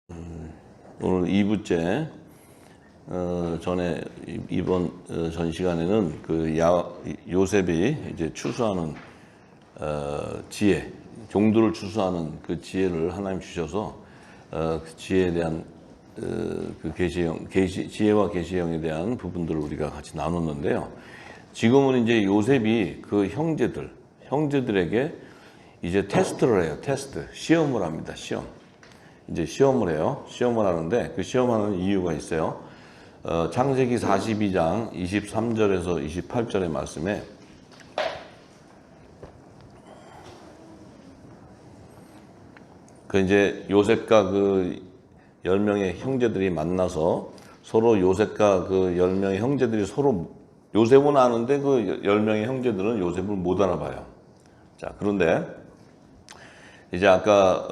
오늘 2부째 전에 이번 전 시간에는 요셉이 이제 추수하는 지혜, 종들을 추수하는 그 지혜를 하나님 주셔서 그 지혜에 대한 그 지혜와 계시형에 대한 부분들을 우리가 같이 나눴는데요. 지금은 이제 요셉이 그 형제들에게 이제 테스트를 해요. 시험을 합니다. 이제 시험을 해요. 시험을 하는데 그 시험하는 이유가 있어요. 창세기 42장 23절에서 28절의 말씀에 그 이제 요셉과 그 10명의 형제들이 만나서 서로 요셉과 그 10명의 형제들이 서로 요셉은 아는데 그 10명의 형제들은 요셉을 못 알아봐요. 자, 그런데 이제 아까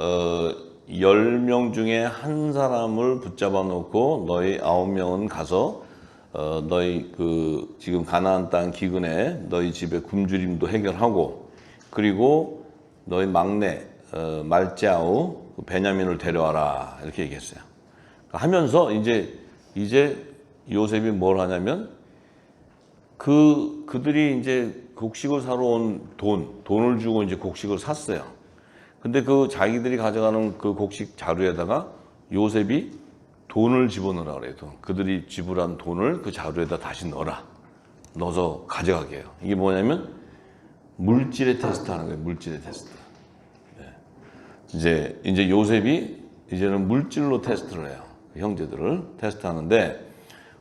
10명 중에 한 사람을 붙잡아 놓고 너희 9명은 가서 너희 그 지금 가나안 땅 기근에 너희 집의 굶주림도 해결하고 그리고 너희 막내 말짜우 베냐민을 데려와라 이렇게 얘기했어요. 하면서 이제 요셉이 뭘 하냐면 그들이 이제 곡식을 사러 온 돈을 주고 이제 곡식을 샀어요. 근데 그 자기들이 가져가는 그 곡식 자루에다가 요셉이 돈을 집어넣으라 그래요. 그들이 지불한 돈을 그 자루에다 다시 넣어서 가져가게 해요. 이게 뭐냐면 물질의 테스트 하는 거예요. 물질의 테스트. 네. 이제 요셉이 이제는 물질로 테스트를 해요. 형제들을 테스트하는데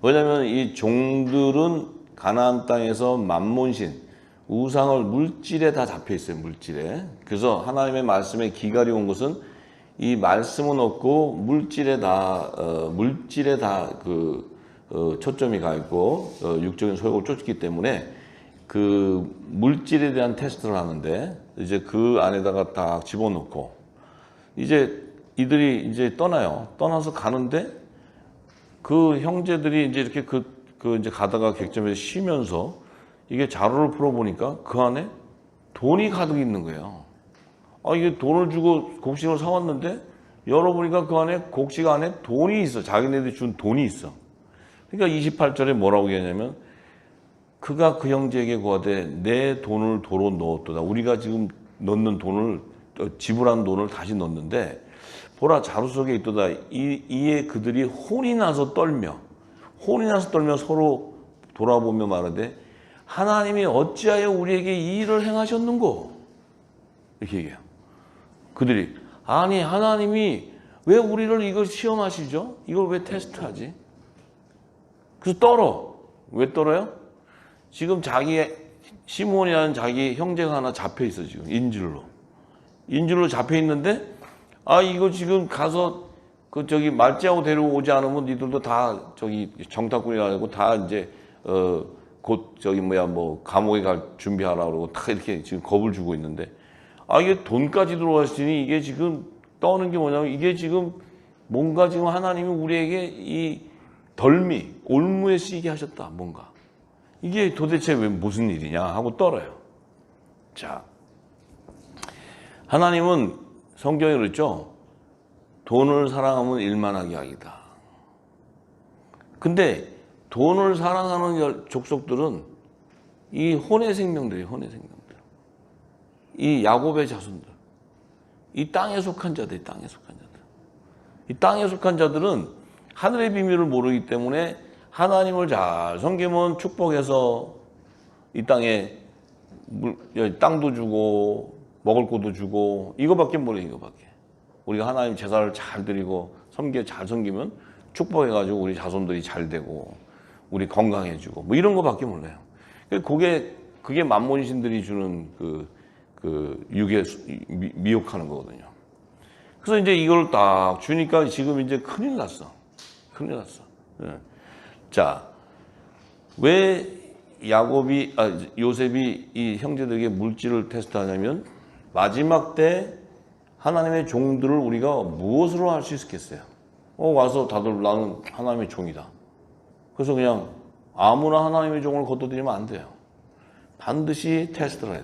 왜냐면 이 종들은 가나안 땅에서 만몬신 우상을 물질에 다 잡혀 있어요. 물질에. 그래서 하나님의 말씀에 기갈이 온 것은 이 말씀은 없고 물질에 다 초점이 가 있고 육적인 소욕을 쫓기 때문에 그 물질에 대한 테스트를 하는데 이제 그 안에다가 딱 집어넣고 이제 이들이 이제 떠나요. 떠나서 가는데 그 형제들이 이제 이렇게 이제 가다가 객점에서 쉬면서 이게 자루를 풀어보니까 그 안에 돈이 가득 있는 거예요. 이게 돈을 주고 곡식을 사왔는데 열어보니까 그 안에 곡식 안에 돈이 있어. 자기네들이 준 돈이 있어. 그러니까 28절에 뭐라고 얘기하냐면 그가 그 형제에게 구하되 내 돈을 도로 넣었도다. 우리가 지금 넣는 돈을 지불한 돈을 다시 넣는데 보라 자루 속에 있도다. 이에 그들이 혼이 나서 떨며 서로 돌아보며 말하되 하나님이 어찌하여 우리에게 이 일을 행하셨는고? 이렇게 얘기해요. 그들이 아니 하나님이 왜 우리를 이걸 시험하시죠? 이걸 왜 테스트하지? 그래서 왜 떨어요? 지금 시몬이라는 자기 형제가 하나 잡혀 있어 지금 인질로 잡혀 있는데 이거 지금 가서 말지하고 데려오지 않으면 니들도 다 정탐꾼이라고 다 이제 곧 감옥에 갈 준비하라 그러고 다 이렇게 지금 겁을 주고 있는데 이게 돈까지 들어왔으니 이게 지금 떠는 게 뭐냐면 이게 지금 뭔가 지금 하나님이 우리에게 이 올무에 쓰이게 하셨다 뭔가 이게 도대체 왜 무슨 일이냐 하고 떨어요. 자, 하나님은 성경에 그랬죠. 돈을 사랑하면 일만하게 하기다. 근데 돈을 사랑하는 족속들은 이 혼의 생명들이에요. 이 야곱의 자손들. 이 땅에 속한 자들. 이 땅에 속한 자들은 하늘의 비밀을 모르기 때문에 하나님을 잘 섬기면 축복해서 이 땅에 땅도 주고 먹을 것도 주고 이거밖에 모르요. 이거밖에. 우리가 하나님 제사를 잘 드리고 잘 섬기면 축복해가지고 우리 자손들이 잘 되고 우리 건강해지고 이런 거밖에 몰라요. 그게 만몬신들이 주는 육에 미혹하는 거거든요. 그래서 이제 이걸 딱 주니까 지금 이제 큰일 났어. 네. 자, 왜 요셉이 이 형제들에게 물질을 테스트하냐면 마지막 때 하나님의 종들을 우리가 무엇으로 할 수 있겠어요? 와서 다들 나는 하나님의 종이다. 그래서 그냥 아무나 하나님의 종을 거둬들이면 안 돼요. 반드시 테스트를 해요.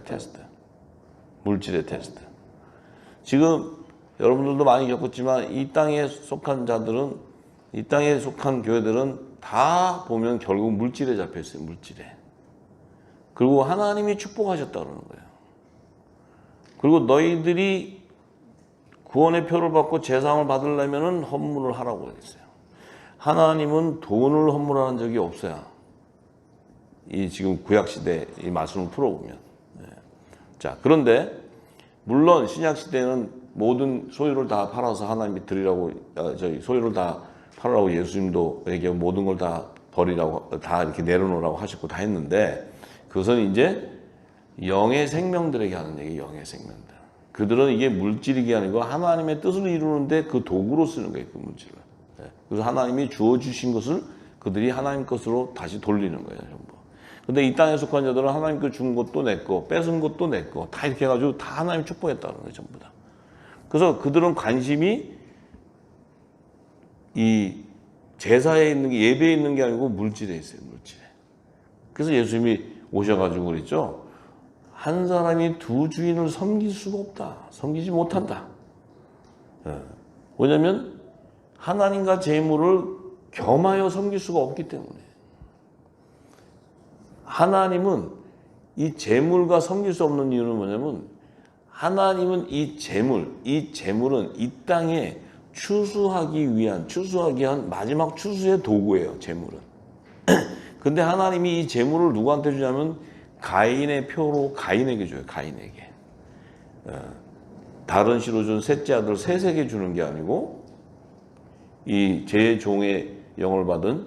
물질의 테스트. 지금 여러분들도 많이 겪었지만 이 땅에 속한 자들은, 이 땅에 속한 교회들은 다 보면 결국 물질에 잡혀 있어요. 물질에. 그리고 하나님이 축복하셨다 그러는 거예요. 그리고 너희들이 구원의 표를 받고 제사함을 받으려면 헌물을 하라고 그랬어요. 하나님은 돈을 헌물하는 적이 없어요. 이 지금 구약시대 이 말씀을 풀어보면. 자, 그런데 물론 신약시대는 모든 소유를 다 팔아서 하나님이 드리라고, 소유를 다 팔으라고 예수님도 에게 모든 걸 다 버리라고, 다 이렇게 내려놓으라고 하셨고 다 했는데, 그것은 이제 영의 생명들에게 하는 얘기, 영의 생명들. 그들은 이게 물질이 아니고 하나님의 뜻을 이루는데 그 도구로 쓰는 거예요, 그 물질을. 그래서 하나님이 주어주신 것을 그들이 하나님 것으로 다시 돌리는 거예요, 전부. 근데 이 땅에 속한 자들은 하나님께 준 것도 내 거, 뺏은 것도 내 거, 다 이렇게 해가지고 다 하나님 축복했다는 거예요, 전부 다. 그래서 그들은 관심이 이 제사에 있는 게, 예배에 있는 게 아니고 물질에 있어요, 물질에. 그래서 예수님이 오셔가지고 그랬죠. 한 사람이 두 주인을 섬길 수가 없다. 섬기지 못한다. 왜냐하면 하나님과 재물을 겸하여 섬길 수가 없기 때문에. 하나님은 이 재물과 섬길 수 없는 이유는 뭐냐면 하나님은 이 재물은 이 땅에 추수하기 위한 마지막 추수의 도구예요, 재물은. 근데 하나님이 이 재물을 누구한테 주냐면 가인의 표로 가인에게 줘요, 가인에게. 다른 시로 준 셋째 아들 셋에게 주는 게 아니고 이 제 종의 영을 받은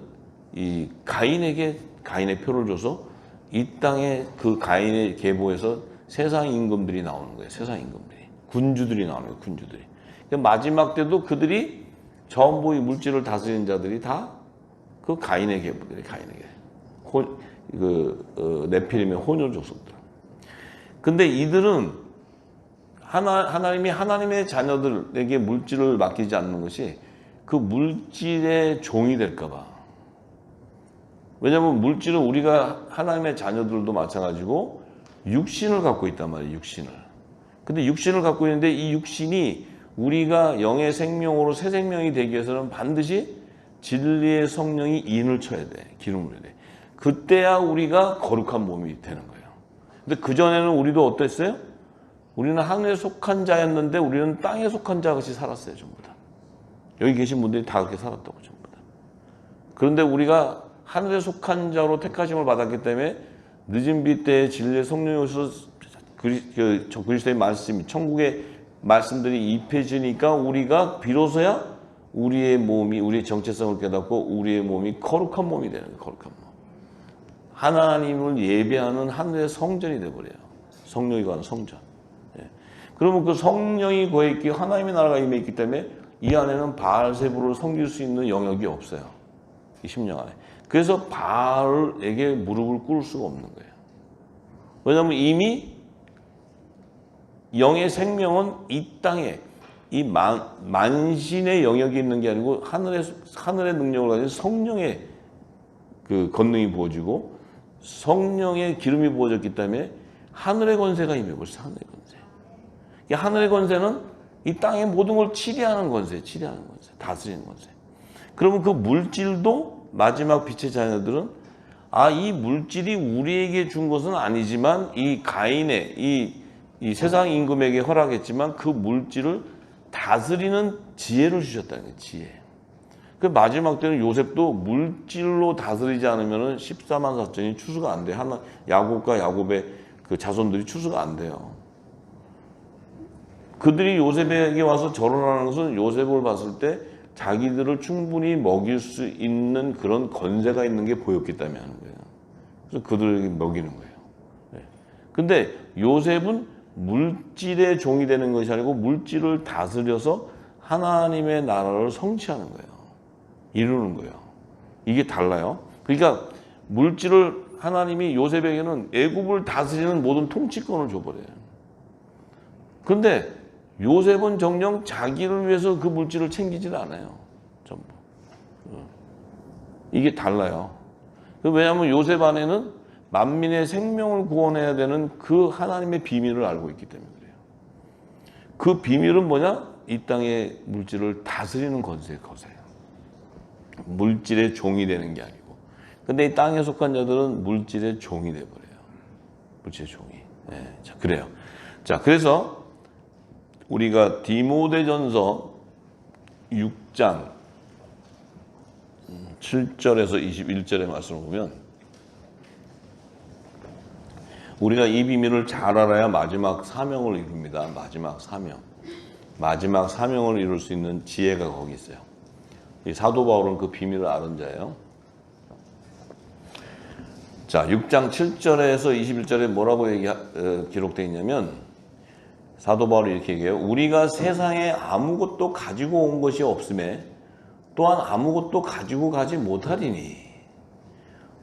이 가인에게 가인의 표를 줘서 이 땅에 그 가인의 계보에서 세상 임금들이 나오는 거예요. 세상 임금들이. 군주들이 나오는 거예요. 군주들이. 마지막 때도 그들이 전부 이 물질을 다스리는 자들이 다 그 가인의 계보들이, 가인에게. 네피림의 혼혈 족속들. 근데 이들은 하나님이 하나님의 자녀들에게 물질을 맡기지 않는 것이 그 물질의 종이 될까봐. 왜냐하면 물질은 우리가 하나님의 자녀들도 마찬가지고 육신을 갖고 있단 말이에요, 육신을. 근데 육신을 갖고 있는데 이 육신이 우리가 영의 생명으로 새 생명이 되기 위해서는 반드시 진리의 성령이 인을 쳐야 돼, 기름을 해야 돼. 그때야 우리가 거룩한 몸이 되는 거예요. 근데 그전에는 우리도 어땠어요? 우리는 하늘에 속한 자였는데 우리는 땅에 속한 자 같이 살았어요, 전부 다. 여기 계신 분들이 다 그렇게 살았다고, 전부 다. 그런데 우리가 하늘에 속한 자로 택하심을 받았기 때문에 늦은 빛 때에 진리의 성령이 오셔서 그리스도의 말씀이, 천국의 말씀들이 입혀지니까 우리가 비로소야 우리의 몸이, 우리의 정체성을 깨닫고 우리의 몸이 거룩한 몸이 되는 거예요, 거룩한 몸. 하나님을 예배하는 하늘의 성전이 되어버려요. 성령이 거하는 성전. 그러면 그 성령이 거했기, 하나님의 나라가 임해 있기 때문에 이 안에는 바알세부를 섬길 수 있는 영역이 없어요. 이 심령 안에. 그래서 바알에게 무릎을 꿇을 수가 없는 거예요. 왜냐하면 이미 영의 생명은 이 땅에 이 만신의 영역이 있는 게 아니고 하늘의 능력을 가진 성령의 그 권능이 부어지고 성령의 기름이 부어졌기 때문에 하늘의 권세가 임해버렸어요. 하늘의 권세. 이 하늘의 권세는 이 땅의 모든 걸 치리하는 권세, 다스리는 권세. 그러면 그 물질도 마지막 빛의 자녀들은 이 물질이 우리에게 준 것은 아니지만 이 가인의 이 세상 임금에게 허락했지만 그 물질을 다스리는 지혜를 주셨다는 거예요. 지혜. 그 마지막 때는 요셉도 물질로 다스리지 않으면 14만 사천이 추수가 안 돼요. 야곱과 야곱의 그 자손들이 추수가 안 돼요. 그들이 요셉에게 와서 결혼하는 것은 요셉을 봤을 때 자기들을 충분히 먹일 수 있는 그런 권세가 있는 게 보였기 때문에 하는 거예요. 그래서 그들에게 먹이는 거예요. 근데 요셉은 물질의 종이 되는 것이 아니고 물질을 다스려서 하나님의 나라를 성취하는 거예요. 이루는 거예요. 이게 달라요. 그러니까 물질을 하나님이 요셉에게는 애굽을 다스리는 모든 통치권을 줘버려요. 그런데 요셉은 정녕 자기를 위해서 그 물질을 챙기지는 않아요. 전부. 이게 달라요. 왜냐하면 요셉 안에는 만민의 생명을 구원해야 되는 그 하나님의 비밀을 알고 있기 때문에 그래요. 그 비밀은 뭐냐? 이 땅의 물질을 다스리는 거세요. 물질의 종이 되는 게 아니고. 근데 이 땅에 속한 자들은 물질의 종이 돼버려요. 물질의 종이. 네, 자, 그래요. 자, 그래서 우리가 디모데전서 6장 7절에서 21절의 말씀을 보면 우리가 이 비밀을 잘 알아야 마지막 사명을 이룹니다. 마지막 사명을 이룰 수 있는 지혜가 거기 있어요. 이 사도 바울은 그 비밀을 아는 자예요. 자, 6장 7절에서 21절에 뭐라고 기록되어 있냐면 사도 바울이 이렇게 얘기해요. 우리가 세상에 아무것도 가지고 온 것이 없음에 또한 아무것도 가지고 가지 못하리니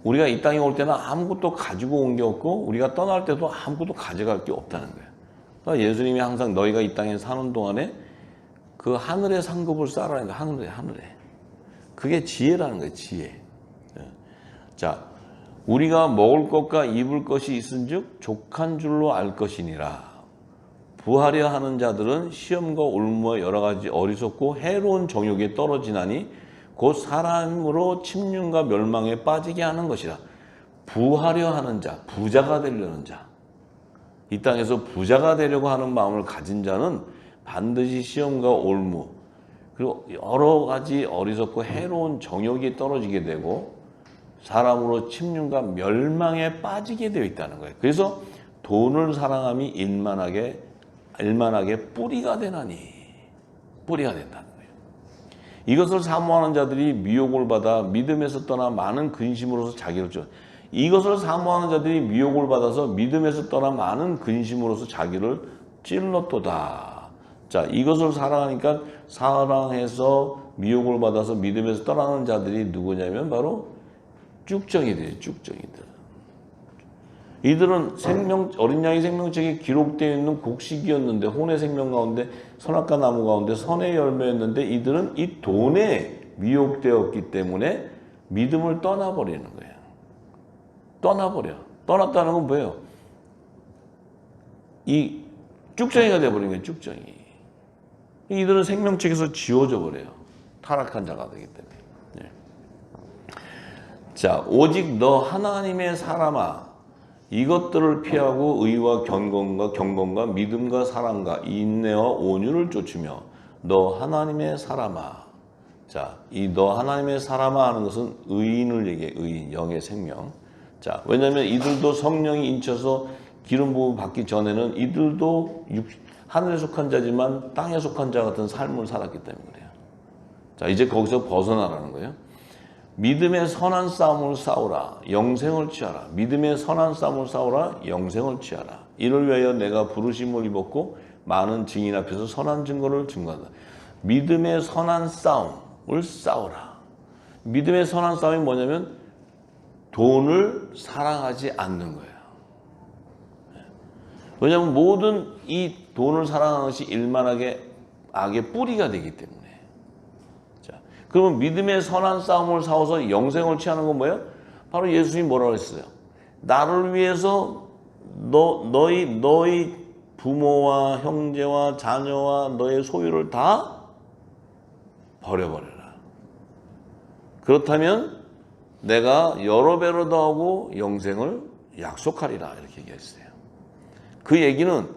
우리가 이 땅에 올 때는 아무것도 가지고 온 게 없고 우리가 떠날 때도 아무것도 가져갈 게 없다는 거예요. 그러니까 예수님이 항상 너희가 이 땅에 사는 동안에 그 하늘의 상급을 쌓으라는 거예요. 하늘에. 그게 지혜라는 거예요. 지혜. 자, 우리가 먹을 것과 입을 것이 있은즉 족한 줄로 알 것이니라. 부하려 하는 자들은 시험과 올무와 여러 가지 어리석고 해로운 정욕에 떨어지나니 곧 사람으로 침륜과 멸망에 빠지게 하는 것이라. 부하려 하는 자, 부자가 되려는 자. 이 땅에서 부자가 되려고 하는 마음을 가진 자는 반드시 시험과 올무 그리고 여러 가지 어리석고 해로운 정욕이 떨어지게 되고 사람으로 침륜과 멸망에 빠지게 되어 있다는 거예요. 그래서 돈을 사랑함이 일만하게 뿌리가 되나니 뿌리가 된다는 거예요. 이것을 사모하는 자들이 미혹을 받아 믿음에서 떠나 많은 근심으로서 자기를 이것을 사모하는 자들이 미혹을 받아서 믿음에서 떠나 많은 근심으로서 자기를 찔렀도다. 자, 이것을 사랑하니까 사랑해서 미혹을 받아서 믿음에서 떠나는 자들이 누구냐면 바로 쭉정이들이에요. 쭉정이들. 이들은 어린 양의 생명책에 기록되어 있는 곡식이었는데 혼의 생명 가운데 선악과 나무 가운데 선의 열매였는데 이들은 이 돈에 미혹되었기 때문에 믿음을 떠나버리는 거예요. 떠났다는 건 뭐예요? 이 쭉정이가 돼버린 거예요. 쭉정이. 이들은 생명책에서 지워져 버려요. 타락한 자가 되기 때문에. 네. 자, 오직 너 하나님의 사람아 이것들을 피하고 의와 경건과 믿음과 사랑과 인내와 온유를 쫓으며 너 하나님의 사람아. 자, 이 너 하나님의 사람아 하는 것은 의인을 얘기해. 의인, 영의 생명. 자, 왜냐하면 이들도 성령이 인쳐서 기름 부음 받기 전에는 이들도 하늘에 속한 자지만 땅에 속한 자 같은 삶을 살았기 때문에 그래요. 자, 이제 거기서 벗어나라는 거예요. 믿음의 선한 싸움을 싸우라. 영생을 취하라. 믿음의 선한 싸움을 싸우라. 영생을 취하라. 이를 위하여 내가 부르심을 입었고 많은 증인 앞에서 선한 증거를 증거한다. 믿음의 선한 싸움을 싸우라. 믿음의 선한 싸움이 뭐냐면 돈을 사랑하지 않는 거예요. 왜냐하면 모든 이 돈을 사랑하는 것이 일만하게 악의 뿌리가 되기 때문에. 자, 그러면 믿음의 선한 싸움을 싸워서 영생을 취하는 건 뭐예요? 바로 예수님이 뭐라고 했어요? 나를 위해서 너희 부모와 형제와 자녀와 너의 소유를 다 버려버려라. 그렇다면 내가 여러 배로 더하고 영생을 약속하리라. 이렇게 얘기했어요. 그 얘기는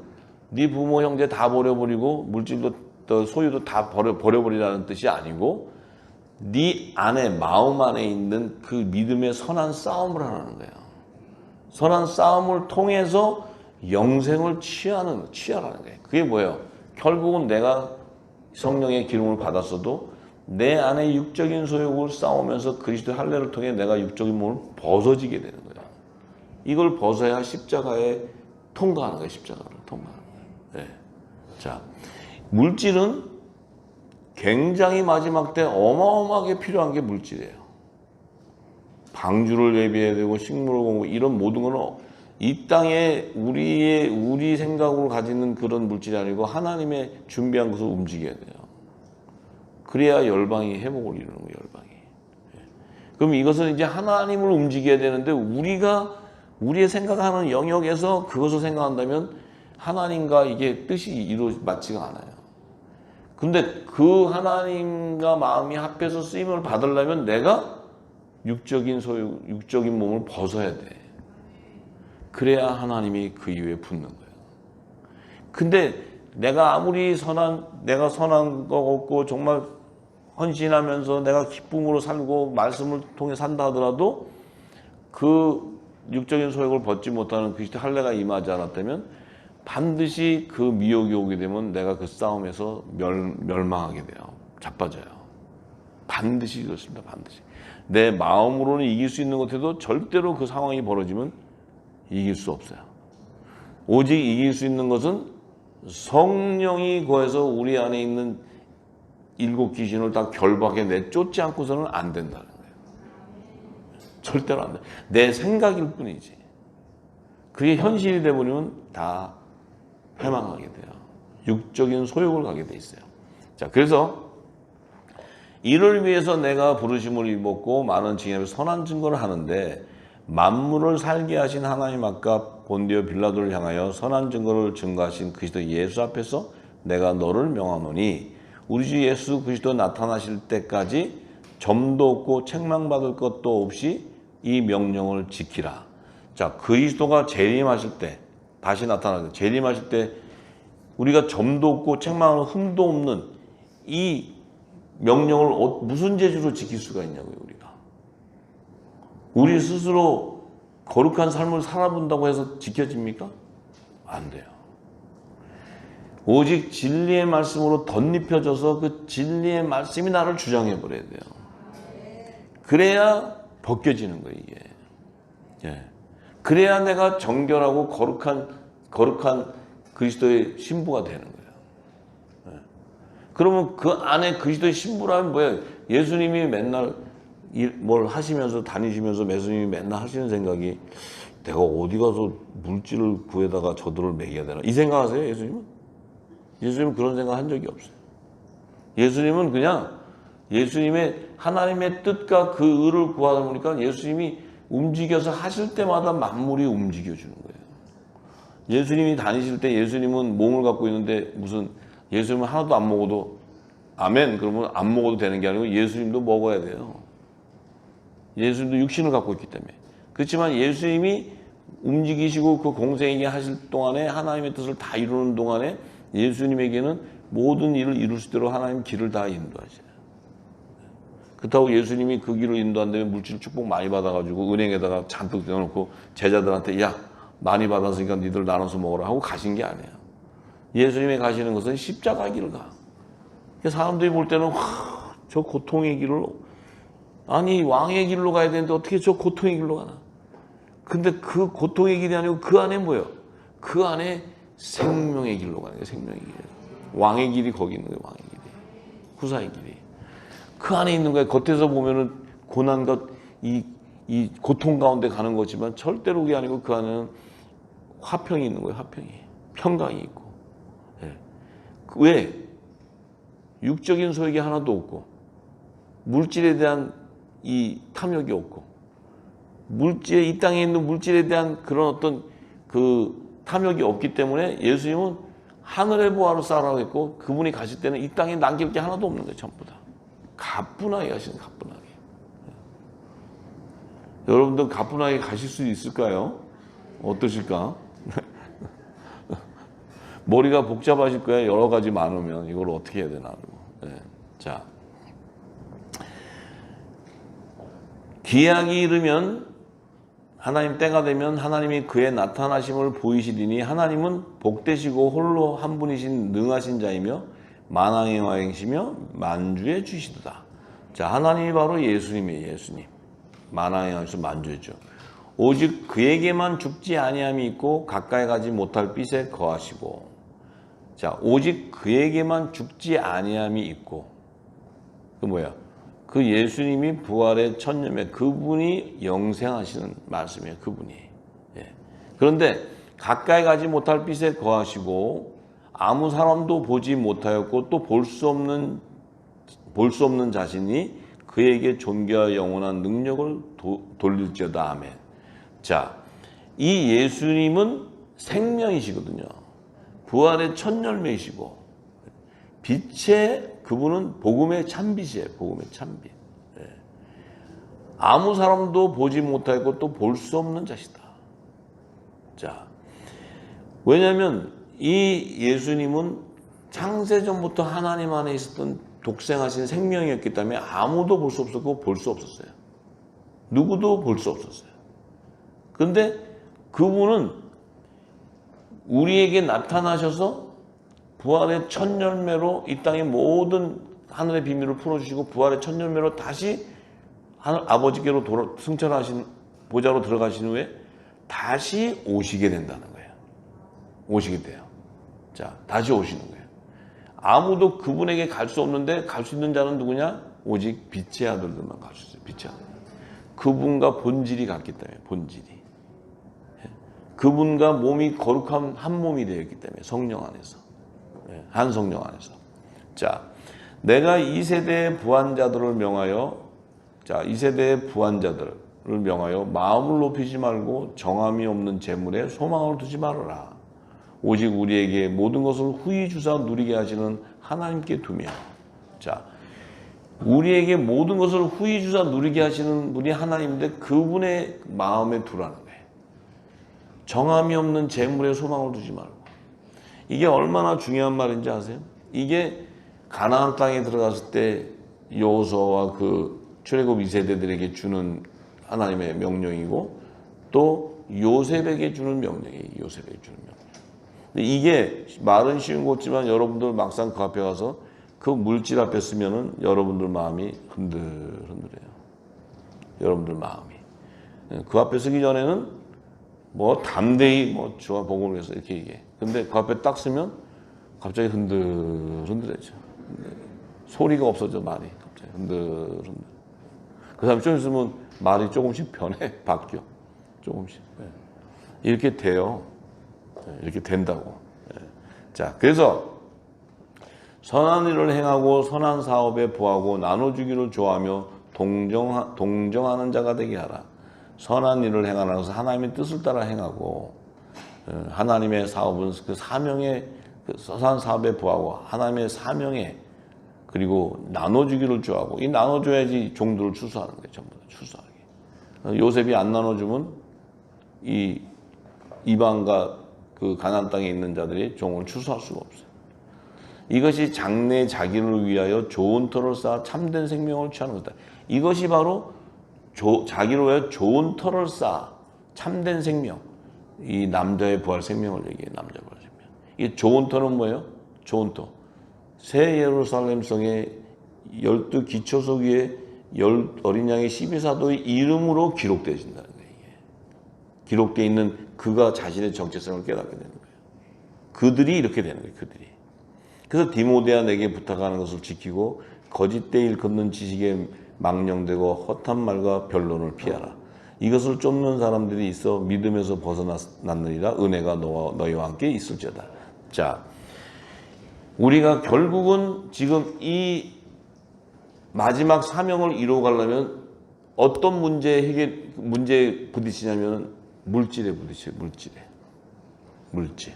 네 부모 형제 다 버려버리고 물질도 소유도 다 버려버리라는 뜻이 아니고 네 안에 마음 안에 있는 그 믿음의 선한 싸움을 하라는 거예요. 선한 싸움을 통해서 영생을 취하라는 거예요. 그게 뭐예요? 결국은 내가 성령의 기름을 받았어도 내 안에 육적인 소욕을 싸우면서 그리스도의 할례를 통해 내가 육적인 몸을 벗어지게 되는 거예요. 이걸 벗어야 십자가에 통과하는 거예요. 십자가를 통과하는 거예요. 네. 자, 물질은 굉장히 마지막 때 어마어마하게 필요한 게 물질이에요. 방주를 예비해야 되고 식물을 공부 이런 모든 거는 이 땅에 우리 생각으로 가지는 그런 물질이 아니고 하나님의 준비한 것을 움직여야 돼요. 그래야 열방이 회복을 이루는 거예요. 열방이. 그럼 이것은 이제 하나님을 움직여야 되는데 우리의 생각하는 영역에서 그것을 생각한다면 하나님과 이게 뜻이 맞지가 않아요. 근데 그 하나님과 마음이 합해서 쓰임을 받으려면 내가 육적인 소유, 육적인 몸을 벗어야 돼. 그래야 하나님이 그 이후에 붙는 거예요. 근데 내가 아무리 내가 선한 거 없고 정말 헌신하면서 내가 기쁨으로 살고 말씀을 통해 산다 하더라도 그 육적인 소욕을 벗지 못하는 그리스도 할례가 임하지 않았다면 반드시 그 미혹이 오게 되면 내가 그 싸움에서 멸망하게 돼요. 자빠져요. 반드시 그렇습니다. 반드시. 내 마음으로는 이길 수 있는 것 같아도 절대로 그 상황이 벌어지면 이길 수 없어요. 오직 이길 수 있는 것은 성령이 거해서 우리 안에 있는 일곱 귀신을 다 결박해 내쫓지 않고서는 안 된다는 거예요. 절대로 안 돼. 내 생각일 뿐이지. 그게 현실이 되버리면 다 패망하게 돼요. 육적인 소욕을 가게 돼 있어요. 자, 그래서 이를 위해서 내가 부르심을 입었고 많은 증인의 선한 증거를 하는데 만물을 살게 하신 하나님 아까 본디오 빌라도를 향하여 선한 증거를 증거하신 그리스도 예수 앞에서 내가 너를 명하노니 우리 주 예수 그리스도 나타나실 때까지 점도 없고 책망받을 것도 없이 이 명령을 지키라. 자, 그리스도가 재림하실 때 다시 나타날 때 재림하실 때 우리가 점도 없고 책망하는 흠도 없는 이 명령을 무슨 재주로 지킬 수가 있냐고요. 우리 스스로 거룩한 삶을 살아본다고 해서 지켜집니까? 안 돼요. 오직 진리의 말씀으로 덧입혀져서 그 진리의 말씀이 나를 주장해버려야 돼요. 그래야 벗겨지는 거예요, 이게. 예. 그래야 내가 정결하고 거룩한 그리스도의 신부가 되는 거예요. 예. 그러면 그 안에 그리스도의 신부라면 뭐예요? 예수님이 맨날 뭘 하시면서 다니시면서 예수님이 맨날 하시는 생각이 내가 어디 가서 물질을 구해다가 저들을 먹여야 되나? 이 생각하세요, 예수님은? 예수님은 그런 생각 한 적이 없어요. 예수님은 그냥 예수님의 하나님의 뜻과 그 의를 구하다 보니까 예수님이 움직여서 하실 때마다 만물이 움직여주는 거예요. 예수님이 다니실 때 예수님은 몸을 갖고 있는데 무슨 예수님은 하나도 안 먹어도 아멘 그러면 안 먹어도 되는 게 아니고 예수님도 먹어야 돼요. 예수님도 육신을 갖고 있기 때문에. 그렇지만 예수님이 움직이시고 그 공생애게 하실 동안에 하나님의 뜻을 다 이루는 동안에 예수님에게는 모든 일을 이룰 수 있도록 하나님 길을 다 인도하셔요. 그렇다고 예수님이 그 길을 인도한다면 물질 축복 많이 받아가지고 은행에다가 잔뜩 넣어놓고 제자들한테 야 많이 받았으니까 니들 나눠서 먹어라 하고 가신 게 아니에요. 예수님이 가시는 것은 십자가 길을 가. 사람들이 볼 때는 저 고통의 길을 아니 왕의 길로 가야 되는데 어떻게 저 고통의 길로 가나. 근데 그 고통의 길이 아니고 그 안에 뭐예요? 그 안에 생명의 길로 가는 거예요. 생명의 길. 왕의 길이 거기 있는 거예요. 왕의 길이. 후사의 길이. 그 안에 있는 거예요. 겉에서 보면은 고난과 이 고통 가운데 가는 거지만 절대로 그게 아니고 그 안에는 화평이 있는 거예요. 화평이. 평강이 있고. 예. 왜? 육적인 소욕이 하나도 없고 물질에 대한 이 탐욕이 없고 이 땅에 있는 물질에 대한 그런 어떤 그 탐욕이 없기 때문에 예수님은 하늘의 보화로 쌓으라고 했고 그분이 가실 때는 이 땅에 남길 게 하나도 없는 거예요. 전부 다. 가뿐하게 가시는 가뿐하게. 여러분들 가뿐하게 가실 수 있을까요? 어떠실까? 머리가 복잡하실 거예요. 여러 가지 많으면 이걸 어떻게 해야 되나. 네. 자, 기약이 이르면 하나님 때가 되면 하나님이 그의 나타나심을 보이시리니 하나님은 복되시고 홀로 한 분이신 능하신 자이며 만왕의 왕이시며 만주의 주시도다. 자, 하나님이 바로 예수님이에요. 예수님. 만왕의 왕이시며 만주의 주. 오직 그에게만 죽지 아니함이 있고 가까이 가지 못할 빛에 거하시고. 자, 오직 그에게만 죽지 아니함이 있고. 그 뭐야? 그 예수님이 부활의 천념에 그분이 영생하시는 말씀이에요. 그분이. 예. 그런데 가까이 가지 못할 빛에 거하시고 아무 사람도 보지 못하였고 또 볼 수 없는 자신이 그에게 존귀와 영원한 능력을 돌릴지어다. 아멘. 자, 이 예수님은 생명이시거든요. 부활의 첫 열매이시고 빛의 그분은 복음의 참빛이에요. 복음의 참빛. 예. 아무 사람도 보지 못하고 또 볼 수 없는 자시다. 자, 왜냐하면 이 예수님은 창세전부터 하나님 안에 있었던 독생하신 생명이었기 때문에 아무도 볼 수 없었고 볼 수 없었어요. 누구도 볼 수 없었어요. 그런데 그분은 우리에게 나타나셔서 부활의 첫 열매로 이 땅의 모든 하늘의 비밀을 풀어주시고 부활의 첫 열매로 다시 아버지께로 승천하신 보좌로 들어가신 후에 다시 오시게 된다는 거예요. 오시게 돼요. 자, 다시 오시는 거예요. 아무도 그분에게 갈 수 없는데 갈 수 있는 자는 누구냐? 오직 빛의 아들들만 갈 수 있어요. 빛의 아들. 그분과 본질이 같기 때문에 본질이. 그분과 몸이 거룩한 한 몸이 되었기 때문에 성령 안에서. 한 성령 안에서. 자, 내가 이 세대의 부한자들을 명하여 이 세대의 부한자들을 명하여 마음을 높이지 말고 정함이 없는 재물에 소망을 두지 말아라. 오직 우리에게 모든 것을 후히 주사 누리게 하시는 하나님께 두며. 자, 우리에게 모든 것을 후히 주사 누리게 하시는 분이 하나님인데 그분의 마음에 두라는 거예요. 정함이 없는 재물에 소망을 두지 말고. 이게 얼마나 중요한 말인지 아세요? 이게 가나안 땅에 들어갔을 때 여호수아와 그 출애굽 2세대들에게 주는 하나님의 명령이고 또 요셉에게 주는 명령이에요. 요셉에게 주는 명령. 근데 이게 말은 쉬운 거지만 여러분들 막상 그 앞에 가서 그 물질 앞에 쓰면은 여러분들 마음이 흔들흔들해요. 여러분들 마음이. 그 앞에 쓰기 전에는 뭐 담대히 뭐 주와 복음을 위해서 이렇게 얘기해. 근데 그 앞에 딱 쓰면 갑자기 흔들흔들해져. 소리가 없어져 말이 갑자기 흔들흔들. 그 다음에 좀 있으면 말이 조금씩 변해 바뀌어 조금씩. 이렇게 돼요. 이렇게 된다고. 자, 그래서 선한 일을 행하고 선한 사업에 부하고 나눠주기를 좋아하며 동정하는 자가 되게 하라. 선한 일을 행하는 것은 하나님의 뜻을 따라 행하고 하나님의 사업은 그 사명에 그 선한 사업에 부하고 하나님의 사명에 그리고 나눠주기를 좋아하고 이 나눠줘야지 종들을 추수하는 거예요. 전부 다 추수하게. 요셉이 안 나눠주면 이 이방과 그 가나안 땅에 있는 자들이 종을 추수할 수가 없어요. 이것이 장래 자기를 위하여 좋은 터를 쌓아 참된 생명을 취하는 것이다. 이것이 바로 자기를 위하여 좋은 터를 쌓아 참된 생명. 이 남자의 부활 생명을 얘기해요. 남자의 부활 생명. 이 좋은 터는 뭐예요? 좋은 터. 새 예루살렘 성에 12 기초석 위에 어린 양의 12사도의 이름으로 기록되어진다는 거예요. 이게. 기록되어 있는 그가 자신의 정체성을 깨닫게 되는 거예요. 그들이 이렇게 되는 거예요. 그들이. 그래서 디모데야 내게 부탁하는 것을 지키고 거짓되이 일컫는 지식에 망령되고 헛한 말과 변론을 피하라. 이것을 쫓는 사람들이 있어 믿음에서 벗어났느니라. 은혜가 너희와 함께 있을지어다. 자, 우리가 결국은 지금 이 마지막 사명을 이루어가려면 어떤 문제에 부딪히냐면 물질에 부딪혀요. 물질.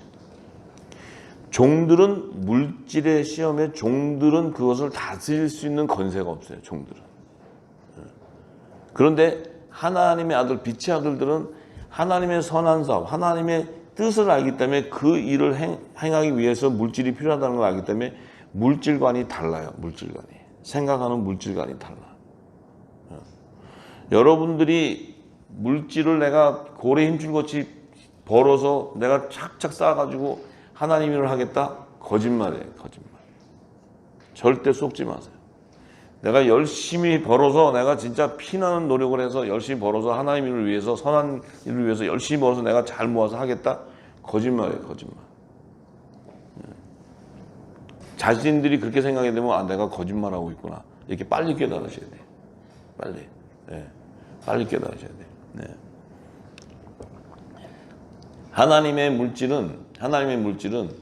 종들은 물질의 시험에 종들은 그것을 다스릴 수 있는 건세가 없어요. 종들은. 그런데 하나님의 아들, 빛의 아들들은 하나님의 선한 사업, 하나님의 뜻을 알기 때문에 그 일을 행하기 위해서 물질이 필요하다는 걸 알기 때문에 물질관이 달라요. 물질관이. 생각하는 물질관이 달라. 여러분들이 물질을 내가 고래 힘줄같이 벌어서 내가 착착 쌓아가지고 하나님 일을 하겠다? 거짓말이에요. 거짓말. 절대 속지 마세요. 내가 열심히 벌어서 내가 진짜 피나는 노력을 해서 열심히 벌어서 하나님 일을 위해서 선한 일을 위해서 열심히 벌어서 내가 잘 모아서 하겠다? 거짓말이에요. 거짓말. 자신들이 그렇게 생각이 되면 내가 거짓말하고 있구나. 이렇게 빨리 깨달으셔야 돼요. 빨리. 네. 빨리 깨달으셔야 돼요. 네. 하나님의 물질은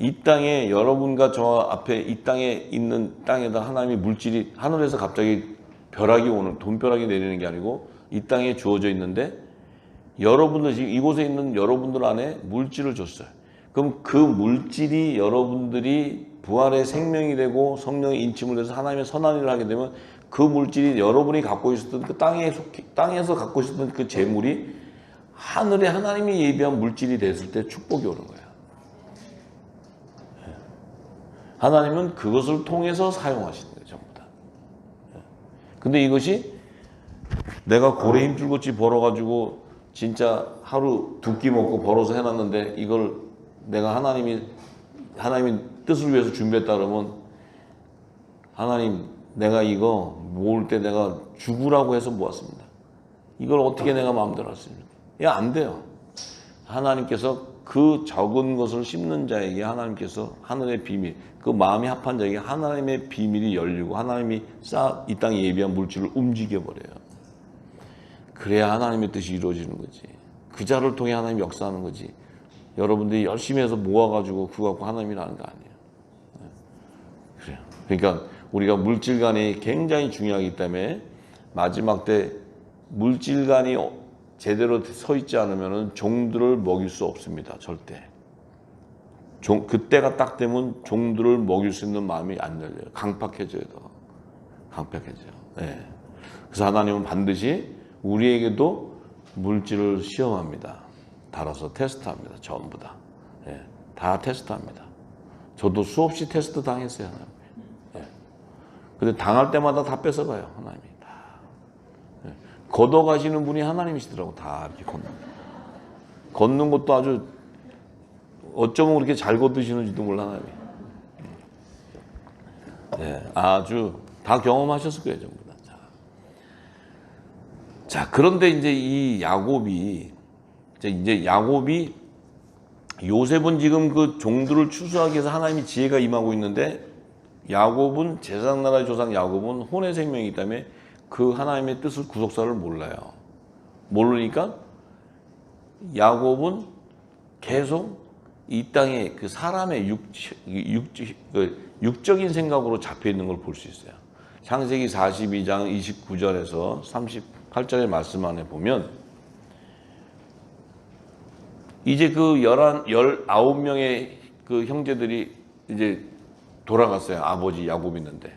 이 땅에 여러분과 저 앞에 이 땅에 있는 땅에다 하나님의 물질이 하늘에서 갑자기 벼락이 오는 돈벼락이 내리는 게 아니고 이 땅에 주어져 있는데 여러분들 지금 이곳에 있는 여러분들 안에 물질을 줬어요. 그럼 그 물질이 여러분들이 부활의 생명이 되고 성령의 인침을 돼서 하나님의 선한 일을 하게 되면 그 물질이 여러분이 갖고 있었던 그 땅에서 갖고 있었던 그 재물이 하늘에 하나님이 예비한 물질이 됐을 때 축복이 오는 거예요. 하나님은 그것을 통해서 사용하시는 거예요, 전부 다. 근데 이것이 내가 고래 힘줄같이 벌어가지고 진짜 하루 두 끼 먹고 벌어서 해놨는데 이걸 내가 하나님이 뜻을 위해서 준비했다 그러면 하나님 내가 이거 모을 때 내가 죽으라고 해서 모았습니다. 이걸 어떻게 내가 마음대로 할 수 있습니까? 안 돼요. 하나님께서 그 적은 것을 심는 자에게 하나님께서 하늘의 비밀, 그 마음이 합한 자에게 하나님의 비밀이 열리고 하나님이 이 땅에 예비한 물질을 움직여버려요. 그래야 하나님의 뜻이 이루어지는 거지. 그 자를 통해 하나님이 역사하는 거지. 여러분들이 열심히 해서 모아가지고 그거 갖고 하나님이 하는 거 아니에요. 그래요. 그러니까 우리가 물질관이 굉장히 중요하기 때문에 마지막 때 물질관이 제대로 서 있지 않으면 종들을 먹일 수 없습니다. 절대. 그때가 딱 되면 종들을 먹일 수 있는 마음이 안 열려요. 강팍해져요. 강팍해져요. 네. 그래서 하나님은 반드시 우리에게도 물질을 시험합니다. 달아서 테스트합니다. 전부 다. 네. 다 테스트합니다. 저도 수없이 테스트 당했어요. 하나님. 네. 근데 당할 때마다 다 뺏어가요. 하나님이. 걷어가시는 분이 하나님이시더라고. 다 이렇게 걷는 것도 아주 어쩌면 그렇게 잘 걷으시는지도 몰라 하나님이. 네, 아주 다 경험하셨을 거예요, 전부 다. 자, 그런데 이제 이 야곱이 요셉은 지금 그 종들을 추수하기 위해서 하나님이 지혜가 임하고 있는데 야곱은 제사장나라의 조상 야곱은 혼의 생명이기 때문에 그 하나님의 뜻을 구속사를 몰라요. 모르니까 야곱은 계속 이 땅에 그 사람의 육적인 생각으로 잡혀 있는 걸 볼 수 있어요. 창세기 42장 29절에서 38절의 말씀 안에 보면 이제 그 19명의 그 형제들이 이제 돌아갔어요. 아버지 야곱이 있는데.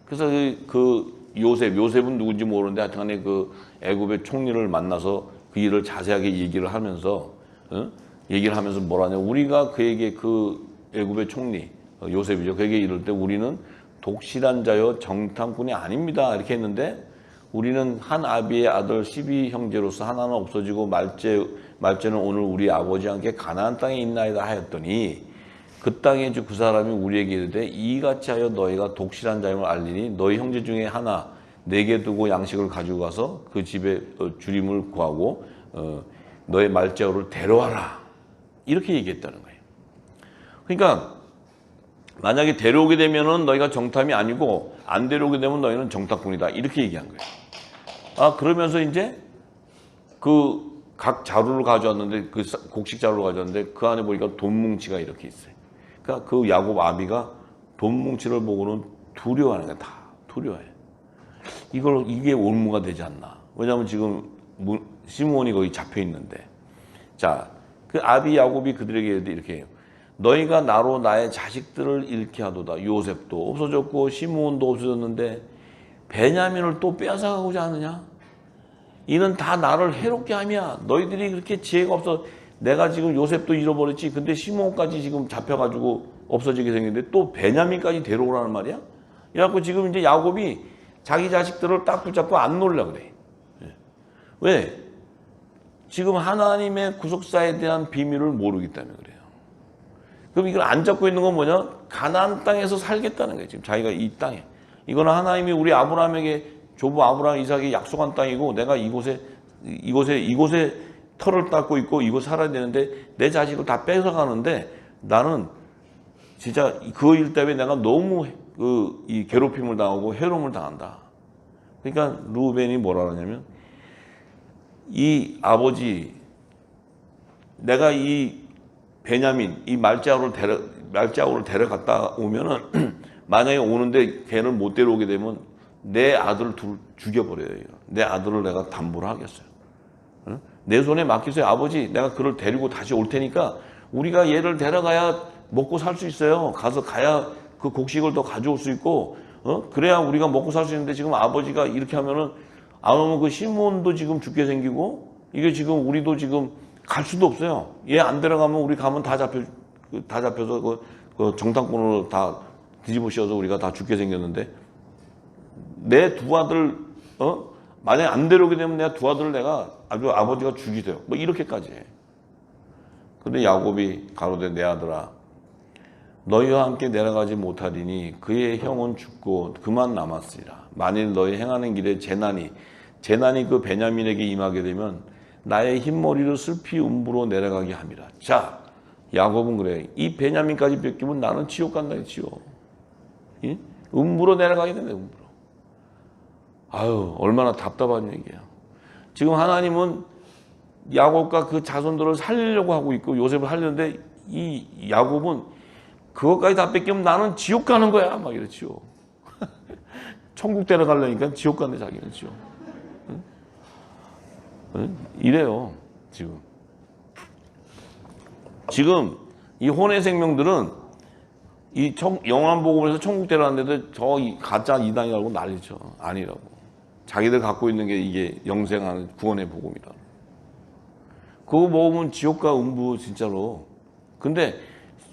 그래서 그 요셉은 누군지 모르는데 하여튼간에 그 애굽의 총리를 만나서 그 일을 자세하게 얘기를 하면서 뭐라냐, 우리가 그에게 그 애굽의 총리 요셉이죠. 그에게 이럴 때 우리는 독실한 자여 정탐꾼이 아닙니다 이렇게 했는데 우리는 한 아비의 아들 12형제로서 하나는 없어지고 말째는 오늘 우리 아버지와 함께 가나안 땅에 있나이다 하였더니 그 땅에 그 사람이 우리에게 이르되 이같이 하여 너희가 독실한 자임을 알리니 너희 형제 중에 하나 내게 두고 양식을 가지고 가서 그 집에 주림을 구하고 너의 말째우를 데려와라 이렇게 얘기했다는 거예요. 그러니까 만약에 데려오게 되면은 너희가 정탐이 아니고 안 데려오게 되면 너희는 정탐꾼이다 이렇게 얘기한 거예요. 그러면서 이제 그 각 자루를 가져왔는데 그 곡식 자루를 가져왔는데 그 안에 보니까 돈 뭉치가 이렇게 있어요. 그러니까 그 야곱 아비가 돈 뭉치를 보고는 두려워하는 거야. 다 두려워해. 이게 올무가 되지 않나. 왜냐하면 지금 시므온이 거기 잡혀 있는데. 자, 그 아비 야곱이 그들에게 이렇게 해요. 너희가 나로 나의 자식들을 잃게 하도다. 요셉도 없어졌고 시므온도 없어졌는데 베냐민을 또 빼앗아가고자 하느냐? 이는 다 나를 해롭게 함이야. 너희들이 그렇게 지혜가 없어. 내가 지금 요셉도 잃어버렸지. 근데 시므온까지 지금 잡혀가지고 없어지게 생겼는데 또 베냐민까지 데려오라는 말이야? 그래갖고 지금 이제 야곱이 자기 자식들을 딱 붙잡고 안 놀려고 그래. 왜? 지금 하나님의 구속사에 대한 비밀을 모르기 때문에 그래요. 그럼 이걸 안 잡고 있는 건 뭐냐? 가나안 땅에서 살겠다는 거예요. 지금 자기가 이 땅에. 이거는 하나님이 우리 아브라함에게 조부 아브라함 이삭이 약속한 땅이고 내가 이곳에 털을 닦고 있고 이곳 살아야 되는데 내 자식을 다 뺏어가는데 나는 진짜 그 일 때문에 내가 너무 이 괴롭힘을 당하고 해로움을 당한다. 그러니까 루벤이 뭐라 하냐면 이 아버지 내가 이 베냐민 이 말자우를 데려갔다 오면은 만약에 오는데 걔를 못 데려오게 되면 내 아들을 죽여버려요. 내 아들을 내가 담보를 하겠어요. 내 손에 맡기세요. 아버지 내가 그를 데리고 다시 올 테니까 우리가 얘를 데려가야 먹고 살 수 있어요. 가야 그 곡식을 더 가져올 수 있고, 그래야 우리가 먹고 살 수 있는데 지금 아버지가 이렇게 하면은 안 오면 그 시몬도 지금 죽게 생기고 이게 지금 우리도 지금 갈 수도 없어요. 얘 안 데려가면 우리 가면 다 잡혀서 그 정탐꾼으로 다 뒤집어 씌워서 우리가 다 죽게 생겼는데 내 두 아들 만약에 안 데려오게 되면 내가 두 아들을 내가 아주 아버지가 죽이세요. 뭐 이렇게까지 해. 근데 야곱이 가로되 내 아들아 너희와 함께 내려가지 못하리니 그의 형은 죽고 그만 남았으리라. 만일 너희 행하는 길에 재난이 그 베냐민에게 임하게 되면 나의 흰머리를 슬피 음부로 내려가게 함이라. 자, 야곱은 그래. 이 베냐민까지 뺏기면 나는 지옥 간다. 지옥. 예? 음부로 내려가게 된다. 음부로. 아유, 얼마나 답답한 얘기야. 지금 하나님은 야곱과 그 자손들을 살리려고 하고 있고 요셉을 살리는데 이 야곱은 그것까지 다 뺏기면 나는 지옥 가는 거야. 막 이래, 지옥. 천국 데려가려니까 지옥 간대, 자기는 지옥. 응? 응? 이래요, 지금. 지금 이 혼의 생명들은 이 영원 복음에서 천국 데려갔는데도 저 가짜 이단이라고 난리죠. 아니라고. 자기들 갖고 있는 게 이게 영생하는 구원의 복음이다. 그거 먹으면 지옥과 음부 진짜로. 근데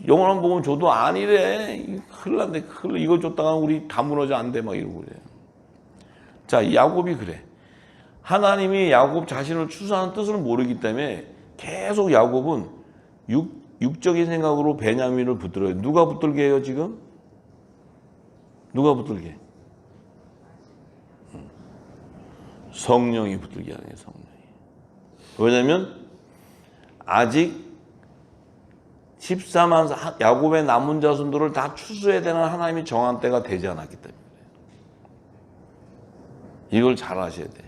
영원한 복음 줘도 아니래. 큰일 난데, 이거 줬다가 우리 다 무너져 안 돼. 막 이러고 그래요. 자, 야곱이 그래. 하나님이 야곱 자신을 추수하는 뜻을 모르기 때문에 계속 야곱은 육적인 생각으로 베냐민을 붙들어요. 누가 붙들게 해요, 지금? 누가 붙들게? 성령이 붙들게 하는 거예요, 성령이. 왜냐면 아직 14만 야곱의 남은 자손들을 다 추수해야 되는 하나님이 정한 때가 되지 않았기 때문에 이걸 잘 아셔야 돼요.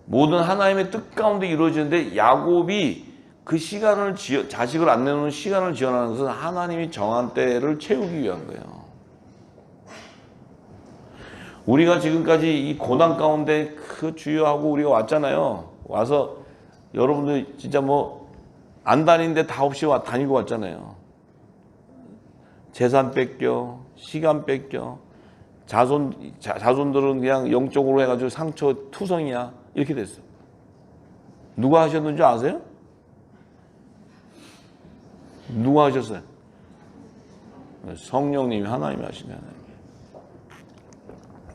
모든 하나님의 뜻 가운데 이루어지는데 야곱이 그 시간을 자식을 안 내놓는 시간을 지연하는 것은 하나님이 정한 때를 채우기 위한 거예요. 우리가 지금까지 이 고난 가운데 그 주여하고 우리가 왔잖아요. 와서 여러분들 진짜 뭐 안 다니는데 다 없이 다니고 왔잖아요. 재산 뺏겨, 시간 뺏겨, 자손들은 그냥 영적으로 해가지고 상처 투성이야. 이렇게 됐어. 누가 하셨는지 아세요? 누가 하셨어요? 성령님이 하나님이 하시네. 하나님.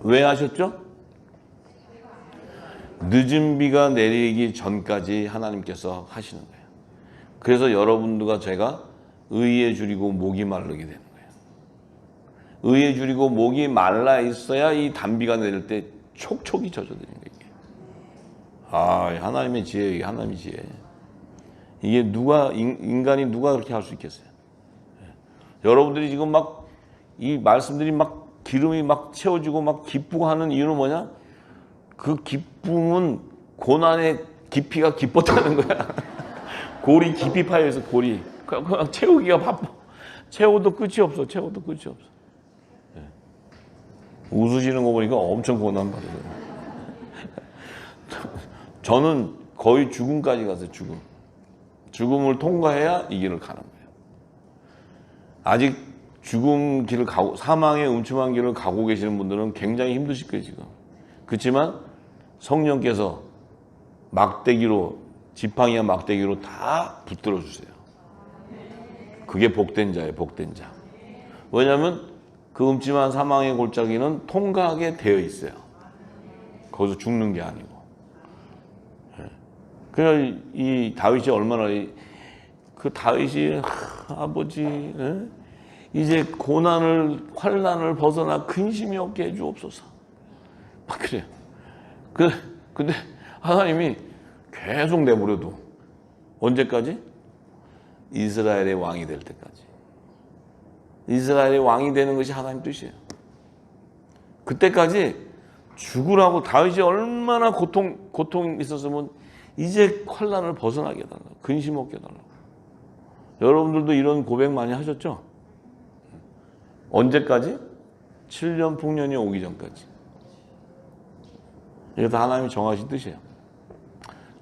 왜 하셨죠? 늦은 비가 내리기 전까지 하나님께서 하시는 거예요. 그래서 여러분들과 제가 의에 줄이고 목이 마르게 되는 거예요. 의에 줄이고 목이 말라 있어야 이 단비가 내릴 때 촉촉이 젖어드리는 거예요. 아, 하나님의 지혜, 이게 하나님의 지혜. 이게 인간이 누가 그렇게 할 수 있겠어요? 여러분들이 지금 막 이 말씀들이 막 기름이 막 채워지고 막 기쁘고 하는 이유는 뭐냐? 그 기쁨은 고난의 깊이가 깊었다는 거야. 골이 깊이 파여있어, 골이. 그냥 채우기가 바빠. 채워도 끝이 없어, 채워도 끝이 없어. 네. 웃으시는 거 보니까 엄청 고난받아요. 저는 거의 죽음까지 갔어요, 죽음. 죽음을 통과해야 이 길을 가는 거예요. 아직 죽음 길을 가고, 사망의 음침한 길을 가고 계시는 분들은 굉장히 힘드실 거예요, 지금. 그렇지만 성령께서 막대기로, 지팡이와 막대기로 다 붙들어 주세요. 그게 복된 자예요, 복된 자. 왜냐하면 그 음침한 사망의 골짜기는 통과하게 되어 있어요. 거기서 죽는 게 아니고. 그래서 이 다윗이 얼마나, 그 다윗이, 아버지, 이제 고난을, 환난을 벗어나 근심이 없게 해주옵소서. 막 그래요. 근데 하나님이 계속 내버려도 언제까지? 이스라엘의 왕이 될 때까지. 이스라엘의 왕이 되는 것이 하나님 뜻이에요. 그때까지 죽으라고 다윗이 얼마나 고통 있었으면 이제 환난을 벗어나게 해달라고, 근심 없게 해달라고. 여러분들도 이런 고백 많이 하셨죠? 언제까지? 7년 풍년이 오기 전까지. 이게 다 하나님이 정하신 뜻이에요.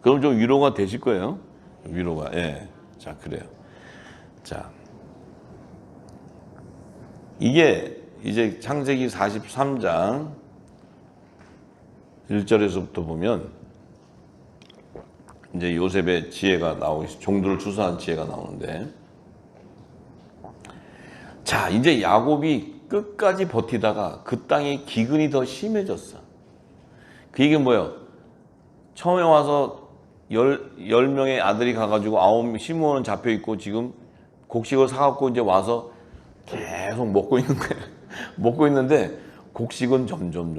그럼 좀 위로가 되실 거예요. 위로가. 예. 자, 그래요. 자. 이게 이제 창세기 43장 1절에서부터 보면 이제 요셉의 지혜가 나오고 종들을 추수한 지혜가 나오는데, 자 이제 야곱이 끝까지 버티다가 그 땅에 기근이 더 심해졌어. 그 얘기는 뭐예요? 처음에 와서 10명의 아들이 가가지고 9명 시므온은 잡혀있고 지금 곡식을 사갖고 이제 와서 계속 먹고 있는 거예요. 먹고 있는데 곡식은 점점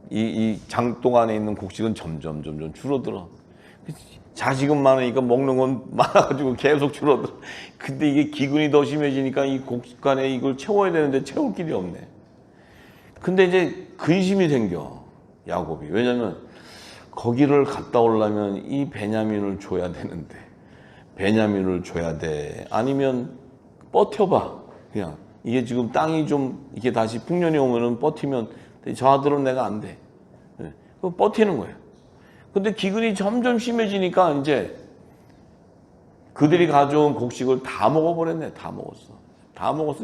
이 장동 안에 있는 곡식은 점점 줄어들어. 자식은 많으니까 먹는 건 많아가지고 계속 줄어들어. 근데 이게 기근이 더 심해지니까 이 곡식 안에 이걸 채워야 되는데 채울 길이 없네. 근데 이제 근심이 생겨 야곱이. 왜냐면 거기를 갔다 오려면 이 베냐민을 줘야 되는데, 베냐민을 줘야 돼. 아니면 버텨봐. 그냥 이게 지금 땅이 좀 이렇게 다시 풍년이 오면은 버티면, 저 아들은 내가 안 돼. 버티는 거예요. 근데 기근이 점점 심해지니까 이제 그들이 가져온 곡식을 다 먹어버렸네. 다 먹었어.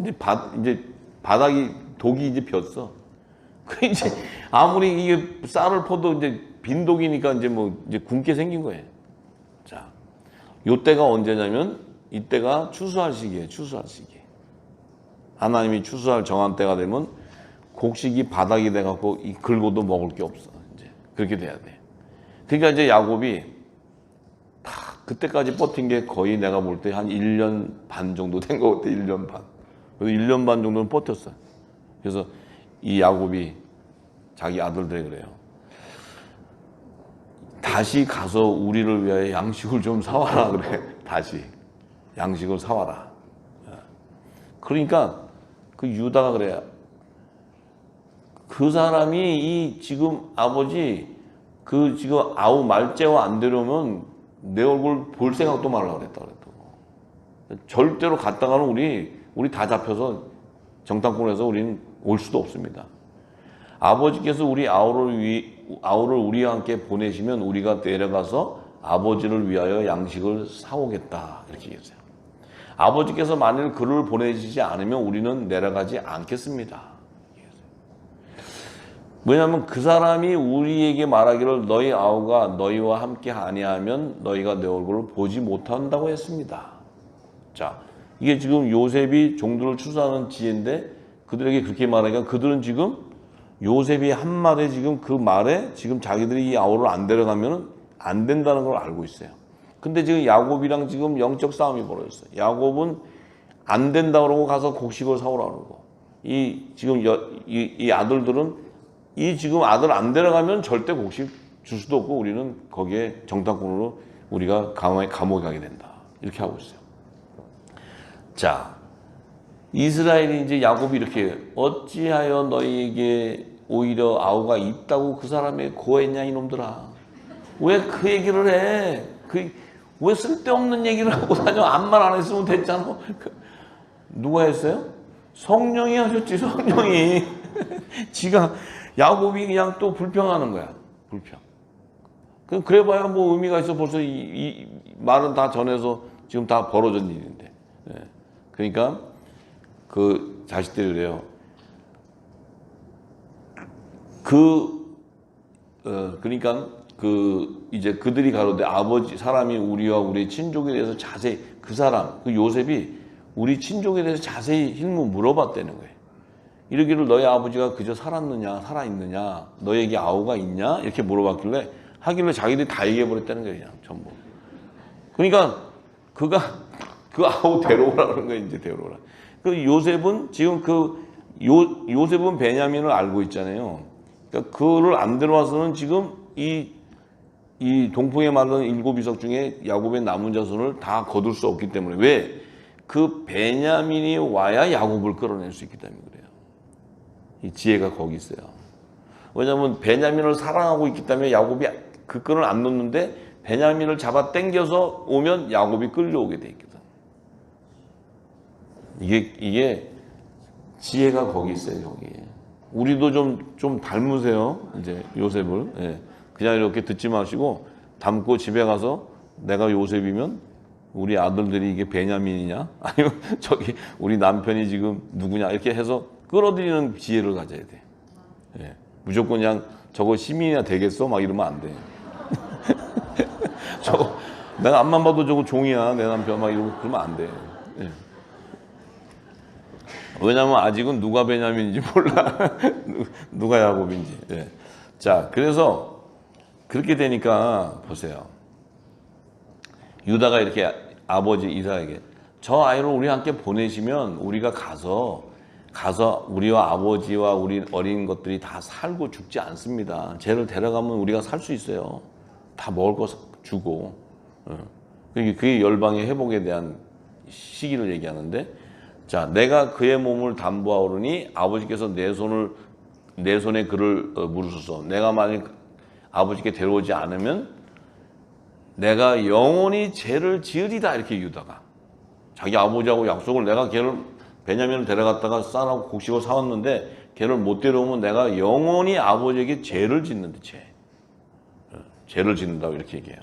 이제 바닥이 독이 이제 폈어. 그 이제 아무리 이게 쌀을 퍼도 이제 빈독이니까 이제 뭐 이제 굶게 생긴 거예요. 자, 요때가 언제냐면 이때가 추수할 시기예요. 추수할 시기. 하나님이 추수할 정한 때가 되면 곡식이 바닥이 돼갖고 이 긁어도 먹을 게 없어. 이제 그렇게 돼야 돼. 그러니까 이제 야곱이 다 그때까지 버틴 게 거의 내가 볼 때 한 1년 반 정도 된 것 같아. 1년 반. 그래서 1년 반 정도는 버텼어. 그래서 이 야곱이 자기 아들들에게 그래요. 다시 가서 우리를 위하여 양식을 좀 사와라 그래. 다시 양식을 사와라. 그러니까 그 유다가 그래요. 그 사람이 이 지금 아버지 그 지금 아우 말째와 안 되려면 내 얼굴 볼 생각도 말라 그랬다. 절대로 갔다가는 우리 다 잡혀서 정탐꾼에서 우리는 올 수도 없습니다. 아버지께서 우리 아우를 우리와 함께 보내시면 우리가 내려가서 아버지를 위하여 양식을 사오겠다. 이렇게 얘기했어요. 아버지께서 만일 그를 보내시지 않으면 우리는 내려가지 않겠습니다. 왜냐하면 그 사람이 우리에게 말하기를 너희 아우가 너희와 함께 아니하면 너희가 내 얼굴을 보지 못한다고 했습니다. 자, 이게 지금 요셉이 종들을 추수하는 지혜인데 그들에게 그렇게 말하니까 그들은 지금 요셉이 한 말에 지금 그 말에 지금 자기들이 이 아우를 안 데려가면 안 된다는 걸 알고 있어요. 근데 지금 야곱이랑 지금 영적 싸움이 벌어졌어요. 야곱은 안 된다 그러고 가서 곡식을 사오라 그러고, 이 아들들은 이 지금 아들 안 데려가면 절대 곡식 줄 수도 없고 우리는 거기에 정탐꾼으로 우리가 감옥에 가게 된다. 이렇게 하고 있어요. 자, 이스라엘이 이제 야곱이 이렇게 어찌하여 너희에게 오히려 아우가 있다고 그 사람에게 고했냐 이놈들아. 왜 그 얘기를 해? 왜 쓸데없는 얘기를 하고 다녀? 아무 말 안 했으면 됐잖아. 누가 했어요? 성령이 하셨지. 성령이. 지가 야곱이 그냥 또 불평하는 거야. 불평. 그래봐야 뭐 의미가 있어. 벌써 이 말은 다 전해서 지금 다 벌어진 일인데. 그러니까 그 자식들이 그래요. 그러니까 이제 그들이 가로되 아버지 사람이 우리와 우리의 친족에 대해서 자세히 그 사람 그 요셉이 우리 친족에 대해서 자세히 힐문 물어봤다는 거예요. 이러기를 너희 아버지가 그저 살았느냐 살아있느냐 너에게 아우가 있냐 이렇게 물어봤길래 하길래 자기들이 다 얘기해버렸다는 거예요. 그냥 전부. 그러니까 그가 그 아우 데려오라 그런 거예요. 이제 데려오라. 그 요셉은 지금 요셉은 베냐민을 알고 있잖아요. 그러니까 그를 안 데려와서는 지금 이 동풍에 말른 7이석 중에 야곱의 남은 자손을 다 거둘 수 없기 때문에 왜? 그 베냐민이 와야 야곱을 끌어낼 수 있기 때문에 그래요. 이 지혜가 거기 있어요. 왜냐하면 베냐민을 사랑하고 있기 때문에 야곱이 그 끈을 안 놓는데 베냐민을 잡아 당겨서 오면 야곱이 끌려오게 돼 있거든. 이게 지혜가 거기 있어요. 거기. 우리도 좀 닮으세요. 이제 요셉을. 예. 그냥 이렇게 듣지 마시고 담고 집에 가서 내가 요셉이면 우리 아들들이 이게 베냐민이냐? 아니면 저기 우리 남편이 지금 누구냐? 이렇게 해서 끌어들이는 지혜를 가져야 돼. 예. 무조건 그냥 저거 시민이나 되겠어? 막 이러면 안 돼. 저거 내가 앞만 봐도 저거 종이야 내 남편 막 이러고 그러면 안 돼. 예. 왜냐면 아직은 누가 베냐민인지 몰라. 누가 야곱인지. 예. 자, 그래서 그렇게 되니까 보세요. 유다가 이렇게 아버지 이삭에게 저 아이를 우리 함께 보내시면 우리가 가서 우리와 아버지와 우리 어린 것들이 다 살고 죽지 않습니다. 쟤를 데려가면 우리가 살 수 있어요. 다 먹을 거 주고. 그게 열방의 회복에 대한 시기를 얘기하는데, 자, 내가 그의 몸을 담보하오르니 아버지께서 내 손에 그를 물으소서. 내가 만약 아버지께 데려오지 않으면 내가 영원히 죄를 지으리다. 이렇게 유다가 자기 아버지하고 약속을, 내가 걔를 베냐민을 데려갔다가 쌀하고 곡식을 사왔는데 걔를 못 데려오면 내가 영원히 아버지에게 죄를 짓는다. 죄를 짓는다고 이렇게 얘기해요.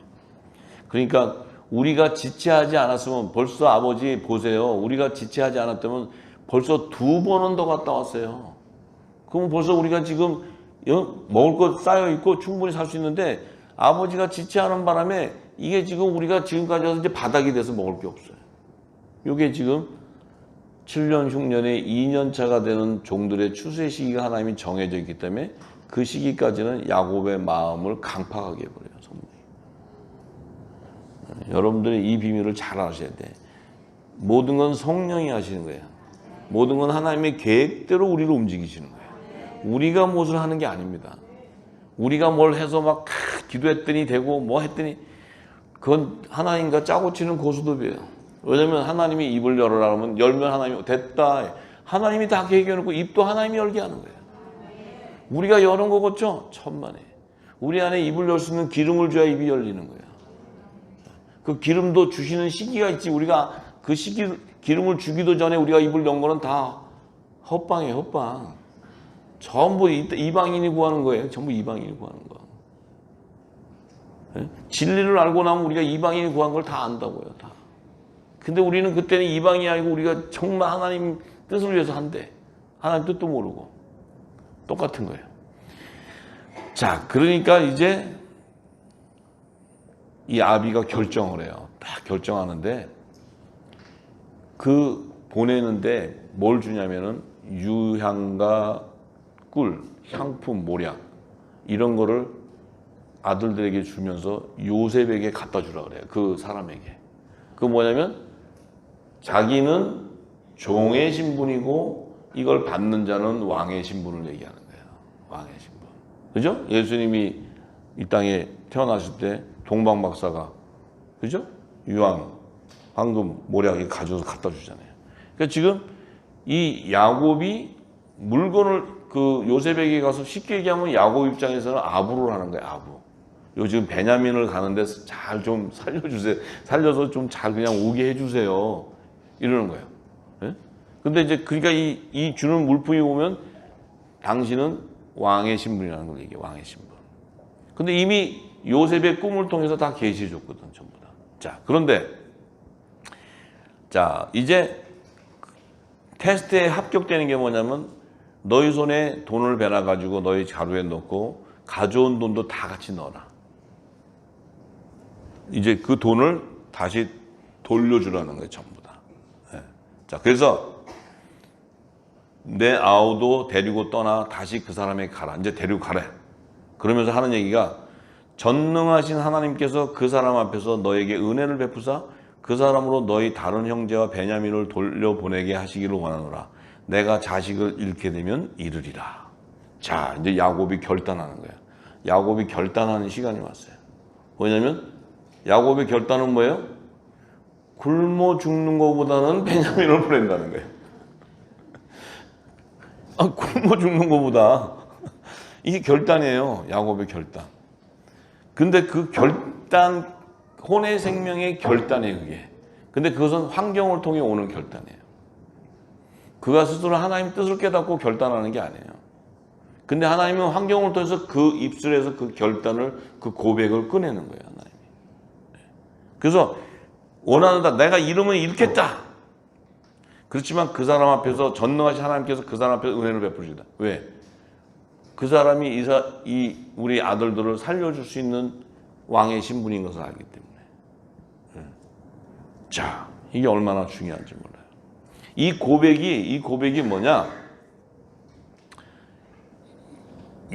그러니까 우리가 지체하지 않았으면, 벌써 아버지 보세요. 우리가 지체하지 않았다면 벌써 2번은 더 갔다 왔어요. 그러면 벌써 우리가 지금 먹을 것 쌓여 있고 충분히 살 수 있는데, 아버지가 지체하는 바람에 이게 지금 우리가 지금까지 와서 이제 바닥이 돼서 먹을 게 없어요. 이게 지금 7년 흉년에 2년 차가 되는 종들의 추수의 시기가 하나님이 정해져 있기 때문에 그 시기까지는 야곱의 마음을 강팍하게 해버려요. 여러분들이 이 비밀을 잘 아셔야 돼. 모든 건 성령이 하시는 거예요. 모든 건 하나님의 계획대로 우리를 움직이시는 거예요. 우리가 무엇을 하는 게 아닙니다. 우리가 뭘 해서 막 기도했더니 되고 뭐 했더니 그건 하나님과 짜고 치는 고스톱이에요. 왜냐면 하나님이 입을 열어라 하면 열면 하나님이 됐다. 하나님이 다 계획해놓고 입도 하나님이 열게 하는 거예요. 우리가 여는 거겠죠? 천만에. 우리 안에 입을 열 수 있는 기름을 줘야 입이 열리는 거예요. 그 기름도 주시는 시기가 있지. 우리가 그 기름을 주기도 전에 우리가 입을 연 거는 다 헛방이에요. 헛방. 전부 이방인이 구하는 거예요. 전부 이방인이 구하는 거. 진리를 알고 나면 우리가 이방인이 구한 걸 다 안다고요. 다. 근데 우리는 그때는 이방인이 아니고 우리가 정말 하나님 뜻을 위해서 한대. 하나님 뜻도 모르고. 똑같은 거예요. 자, 그러니까 이제 이 아비가 결정을 해요. 딱 결정하는데, 그 보내는데 뭘 주냐면은 유향과 꿀, 향품, 모략 이런 거를 아들들에게 주면서 요셉에게 갖다 주라 그래요. 그 사람에게. 그 뭐냐면 자기는 종의 신분이고 이걸 받는 자는 왕의 신분을 얘기하는 거예요. 왕의 신분. 그죠? 예수님이 이 땅에 태어나실 때 동방박사가, 그죠? 유황, 황금, 모략 가져서 갖다 주잖아요. 그러니까 지금 이 야곱이 물건을 그 요셉에게 가서 쉽게 얘기하면 야곱 입장에서는 아부를 하는 거예요. 아부. 요 지금 베냐민을 가는데 잘 좀 살려주세요. 살려서 좀 잘 그냥 오게 해주세요. 이러는 거예요. 예? 근데 이제 그러니까 이 주는 물품이 오면 당신은 왕의 신분이라는 걸 얘기해요. 왕의 신분. 근데 이미 요셉의 꿈을 통해서 다 계시해 줬거든, 전부 다. 자, 그런데 자, 이제 테스트에 합격되는 게 뭐냐면 너희 손에 돈을 베나 가지고 너희 자루에 넣고 가져온 돈도 다 같이 넣어라. 이제 그 돈을 다시 돌려주라는 거예요, 전부 다. 네. 자, 그래서 내 아우도 데리고 떠나 다시 그 사람에게 가라. 이제 데리고 가래. 그러면서 하는 얘기가, 전능하신 하나님께서 그 사람 앞에서 너에게 은혜를 베푸사 그 사람으로 너희 다른 형제와 베냐민을 돌려보내게 하시기를 원하노라. 내가 자식을 잃게 되면 이르리라. 자, 이제 야곱이 결단하는 거예요. 야곱이 결단하는 시간이 왔어요. 왜냐면 야곱의 결단은 뭐예요? 굶어 죽는 것보다는 베냐민을 보낸다는 거예요. 굶어 죽는 것보다. 이게 결단이에요. 야곱의 결단. 근데 그 결단, 혼의 생명의 결단이에요, 그게. 근데 그것은 환경을 통해 오는 결단이에요. 그가 스스로 하나님 뜻을 깨닫고 결단하는 게 아니에요. 근데 하나님은 환경을 통해서 그 입술에서 그 결단을, 그 고백을 꺼내는 거예요, 하나님이. 그래서 원하는다. 내가 이름을 잃겠다. 그렇지만 그 사람 앞에서 전능하신 하나님께서 그 사람 앞에서 은혜를 베푸시다. 왜? 그 사람이 우리 아들들을 살려줄 수 있는 왕의 신분인 것을 알기 때문에. 자, 이게 얼마나 중요한지 몰라요. 이 고백이 뭐냐?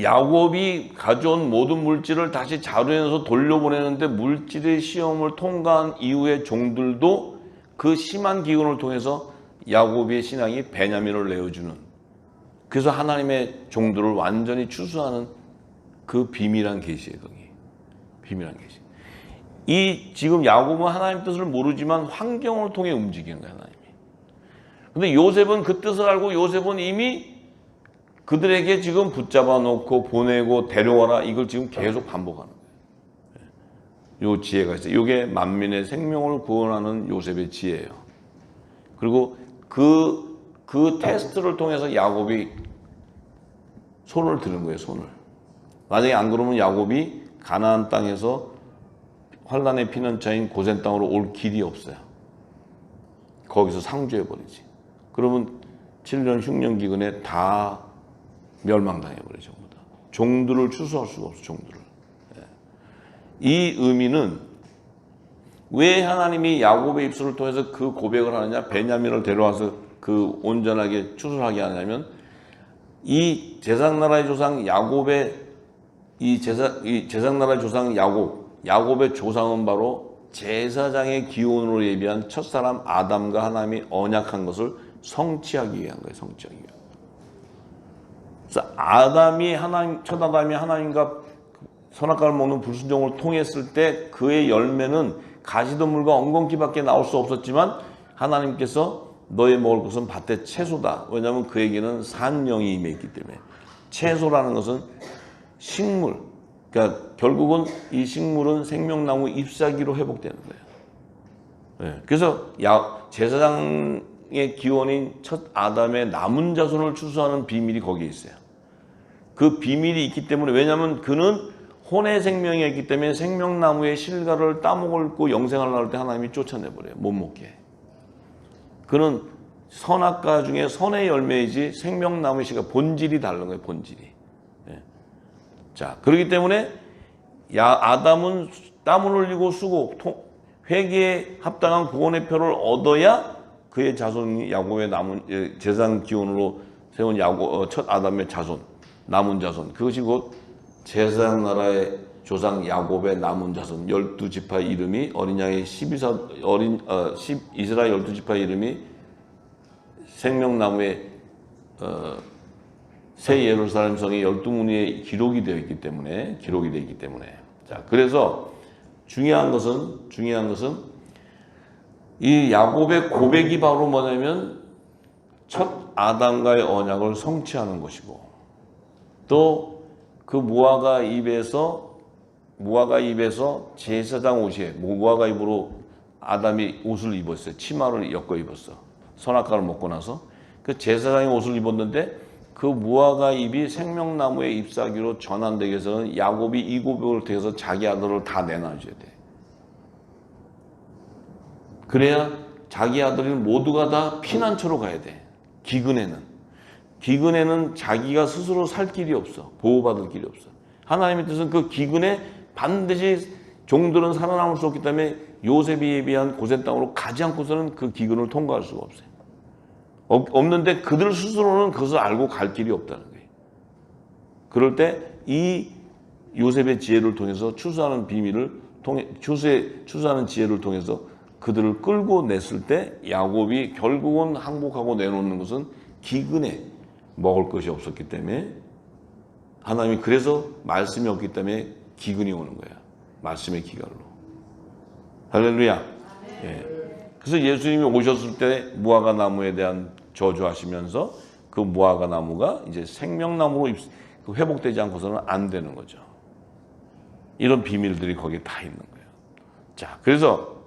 야곱이 가져온 모든 물질을 다시 자루에서 돌려보내는데 물질의 시험을 통과한 이후의 종들도 그 심한 기근을 통해서 야곱의 신앙이 베냐민을 내어주는, 그래서 하나님의 종들을 완전히 추수하는 그 비밀한 계시예요. 거기 비밀한 계시. 이 지금 야곱은 하나님 뜻을 모르지만 환경을 통해 움직이는 거예요, 하나님이. 근데 요셉은 그 뜻을 알고 요셉은 이미 그들에게 지금 붙잡아 놓고 보내고 데려와라, 이걸 지금 계속 반복하는 거예요. 요 지혜가 있어요. 이게 만민의 생명을 구원하는 요셉의 지혜예요. 그리고 그 테스트를 통해서 야곱이 손을 드는 거예요, 손을. 만약에 안 그러면 야곱이 가나안 땅에서 환란의 피난처인 고센 땅으로 올 길이 없어요. 거기서 상주해버리지. 그러면 7년 흉년 기근에 다 멸망당해버려요, 전부 다. 종들을 추수할 수가 없어, 종들을. 이 의미는 왜 하나님이 야곱의 입술을 통해서 그 고백을 하느냐, 베냐민을 데려와서 그 온전하게 추수하게 하냐면, 이 제사장나라의 조상 야곱의 제사장나라의 조상 야곱의 조상은 바로 제사장의 기원으로 예비한 첫사람 아담과 하나님이 언약한 것을 성취하기 위한 거예요, 성취하기 위한. 그래서 첫 아담이 하나님과 선악과를 먹는 불순종을 통했을 때 그의 열매는 가시덤불과 엉겅퀴밖에 나올 수 없었지만 하나님께서 너의 먹을 것은 밭의 채소다. 왜냐하면 그에게는 산령이 임해 있기 때문에. 채소라는 것은 식물, 그러니까 결국은 이 식물은 생명나무 잎사귀로 회복되는 거예요. 그래서 제사장의 기원인 첫 아담의 남은 자손을 추수하는 비밀이 거기에 있어요. 그 비밀이 있기 때문에, 왜냐하면 그는 혼의 생명이었기 때문에 생명나무의 실과를 따먹고 영생을 나올 때 하나님이 쫓아내버려요. 못 먹게. 그는 선악과 중에 선의 열매이지 생명나무의 실과, 본질이 다른 거예요, 본질이. 자, 그렇기 때문에 아담은 땀을 흘리고 쓰고 회개에 합당한 구원의 표를 얻어야 그의 자손이 야곱의 남은 제사장 기원으로 세운 첫 아담의 자손, 남은 자손, 그것이 곧 제사장 나라의 조상 야곱의 남은 자손 12지파의 이름이 어린 양의 이스라엘 12지파의 이름이 생명나무의 새 예루살렘 성의 12문에 기록이 되어 있기 때문에 자, 그래서 중요한 것은 이 야곱의 고백이 바로 뭐냐면 첫 아담과의 언약을 성취하는 것이고, 또 그 무화과 잎에서 제사장 옷에 무화과 잎으로 아담이 옷을 입었어요. 치마를 엮어 입었어. 선악과를 먹고 나서 그 제사장의 옷을 입었는데 그 무화과 잎이 생명나무의 잎사귀로 전환되기 위해서는 야곱이 이 고백을 통해서 자기 아들을 다 내놔줘야 돼. 그래야 자기 아들이 모두가 다 피난처로 가야 돼. 기근에는 자기가 스스로 살 길이 없어. 보호받을 길이 없어. 하나님의 뜻은 그 기근에 반드시 종들은 살아남을 수 없기 때문에 요셉이 예비한 고센 땅으로 가지 않고서는 그 기근을 통과할 수가 없어요. 없는데 그들 스스로는 그것을 알고 갈 길이 없다는 거예요. 그럴 때 이 요셉의 지혜를 통해서 추수하는 지혜를 통해서 그들을 끌고 냈을 때 야곱이 결국은 항복하고 내놓는 것은 기근에 먹을 것이 없었기 때문에, 하나님이 그래서 말씀이 없기 때문에 기근이 오는 거야. 말씀의 기갈로. 할렐루야. 그래서 예수님이 오셨을 때 무화과 나무에 대한 저주하시면서 그 무화과 나무가 이제 생명나무로 회복되지 않고서는 안 되는 거죠. 이런 비밀들이 거기에 다 있는 거예요. 자, 그래서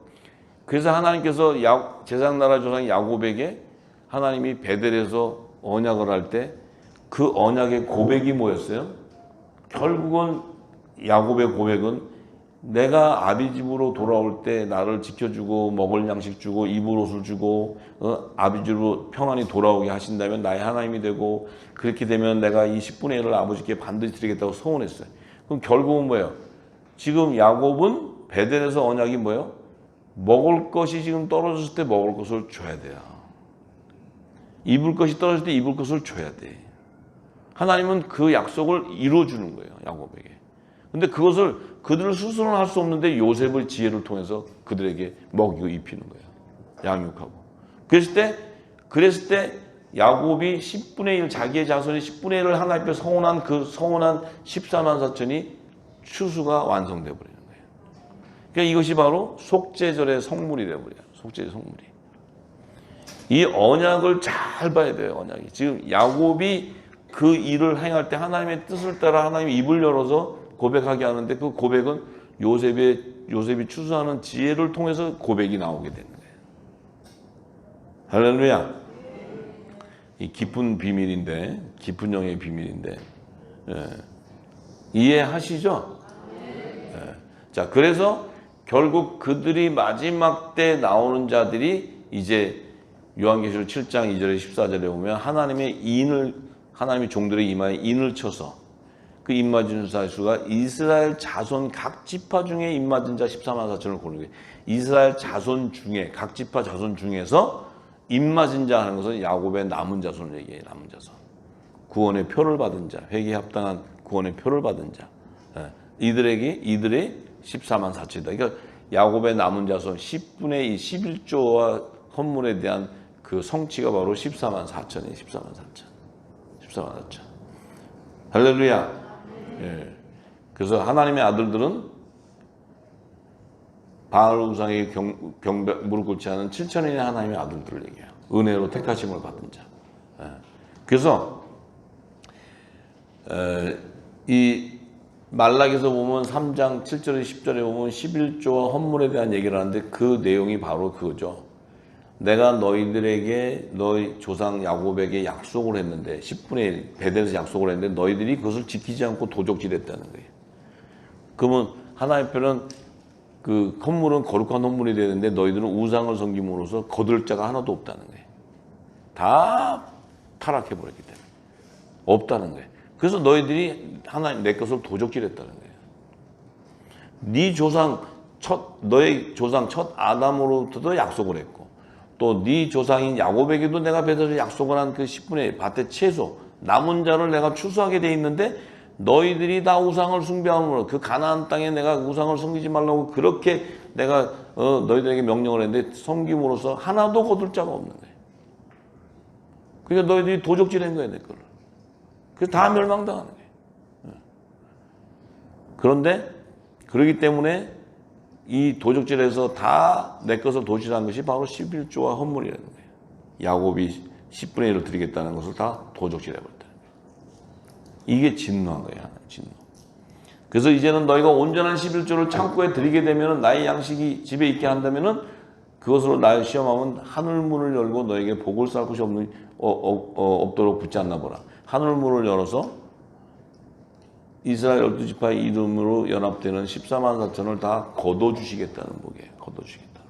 하나님께서 제사장 나라 조상 야곱에게 하나님이 베델에서 언약을 할 때 그 언약의 고백이 뭐였어요? 결국은 야곱의 고백은 내가 아비 집으로 돌아올 때 나를 지켜주고 먹을 양식 주고 입을 옷을 주고 아비 집으로 평안히 돌아오게 하신다면 나의 하나님이 되고 그렇게 되면 내가 이 10분의 1을 아버지께 반드시 드리겠다고 서원했어요. 그럼 결국은 뭐예요? 지금 야곱은 베델에서 언약이 뭐예요? 먹을 것이 지금 떨어졌을 때 먹을 것을 줘야 돼요. 입을 것이 떨어질 때 입을 것을 줘야 돼. 하나님은 그 약속을 이루어주는 거예요. 야곱에게. 근데 그것을 그들 스스로는 할 수 없는데 요셉의 지혜를 통해서 그들에게 먹이고 입히는 거예요. 양육하고. 그랬을 때 야곱이 10분의 1, 자기의 자손이 10분의 1을 하나님 앞에 서원한 그 서원한 14만 사천이 추수가 완성돼 버리는 거예요. 그러니까 이것이 바로 속죄절의 성물이 되어 버려요. 속죄의 성물이. 이 언약을 잘 봐야 돼요. 언약이. 지금 야곱이 그 일을 행할 때 하나님의 뜻을 따라 하나님의 입을 열어서 고백하게 하는데 그 고백은 요셉이 추수하는 지혜를 통해서 고백이 나오게 되는 거예요. 할렐루야. 이 깊은 비밀인데, 깊은 영의 비밀인데, 이해하시죠? 자, 그래서 결국 그들이 마지막 때 나오는 자들이 이제 요한계시록 7장 2절에 14절에 보면 하나님의 종들의 이마에 인을 쳐서 그 입맞은 자수가 이스라엘 자손 각 지파 중에 입맞은 자 14만 4천을 고르는 거예요. 이스라엘 자손 중에 각 지파 자손 중에서 입맞은 자 하는 것은 야곱의 남은 자손을 얘기해요. 남은 자손. 구원의 표를 받은 자, 회개에 합당한 구원의 표를 받은 자. 이들의 14만 4천이다. 그러니까 야곱의 남은 자손 10분의 2, 11조와 헌물에 대한 그 성취가 바로 14만 4천이에요. 14만 4천. 14만 4천. 할렐루야. 예. 그래서 하나님의 아들들은 바알 우상에 무릎 꿇지 않은 7천인의 하나님의 아들들을 얘기해요. 은혜로 택하심을 받은 자. 예. 그래서 이 말락에서 보면 3장 7절에 10절에 보면 11조와 헌물에 대한 얘기를 하는데 그 내용이 바로 그거죠. 내가 너희들에게 너희 조상 야곱에게 약속을 했는데 10분의 1 베델에서 약속을 했는데 너희들이 그것을 지키지 않고 도적질했다는 거예요. 그러면 하나님 편은 그 헌물은 거룩한 헌물이 되는데 너희들은 우상을 섬김으로써 거둘 자가 하나도 없다는 거예요. 다 타락해버렸기 때문에 없다는 거예요. 그래서 너희들이 하나님 내 것을 도적질했다는 거예요. 너의 조상 첫 아담으로부터도 약속을 했고 또 네 조상인 야곱에게도 내가 베델에서 약속을 한 그 10분의 1 밭의 채소 남은 자를 내가 추수하게 돼 있는데 너희들이 다 우상을 숭배함으로 그 가나안 땅에 내가 우상을 섬기지 말라고 그렇게 내가 너희들에게 명령을 했는데 섬김으로써 하나도 거둘 자가 없는 거예요. 그러니까 너희들이 도적질한 거야 내 거를. 그래서 다 멸망당하는 거예요. 그런데 그러기 때문에 이 도적질에서 다 내 것을 도질한 것이 바로 11조와 헌물이라는 거예요. 야곱이 10분의 1을 드리겠다는 것을 다 도적질해버렸다. 이게 진노한 거예요. 진노. 그래서 이제는 너희가 온전한 11조를 창고에 드리게 되면 나의 양식이 집에 있게 한다면 그것으로 나를 시험하면 하늘문을 열고 너에게 복을 쌓을 것이 없도록 붙지 않나 보라. 하늘문을 열어서 이스라엘 12지파의 이름으로 연합되는 14만 4천을 다 거둬주시겠다는 복이에요. 거둬주시겠다.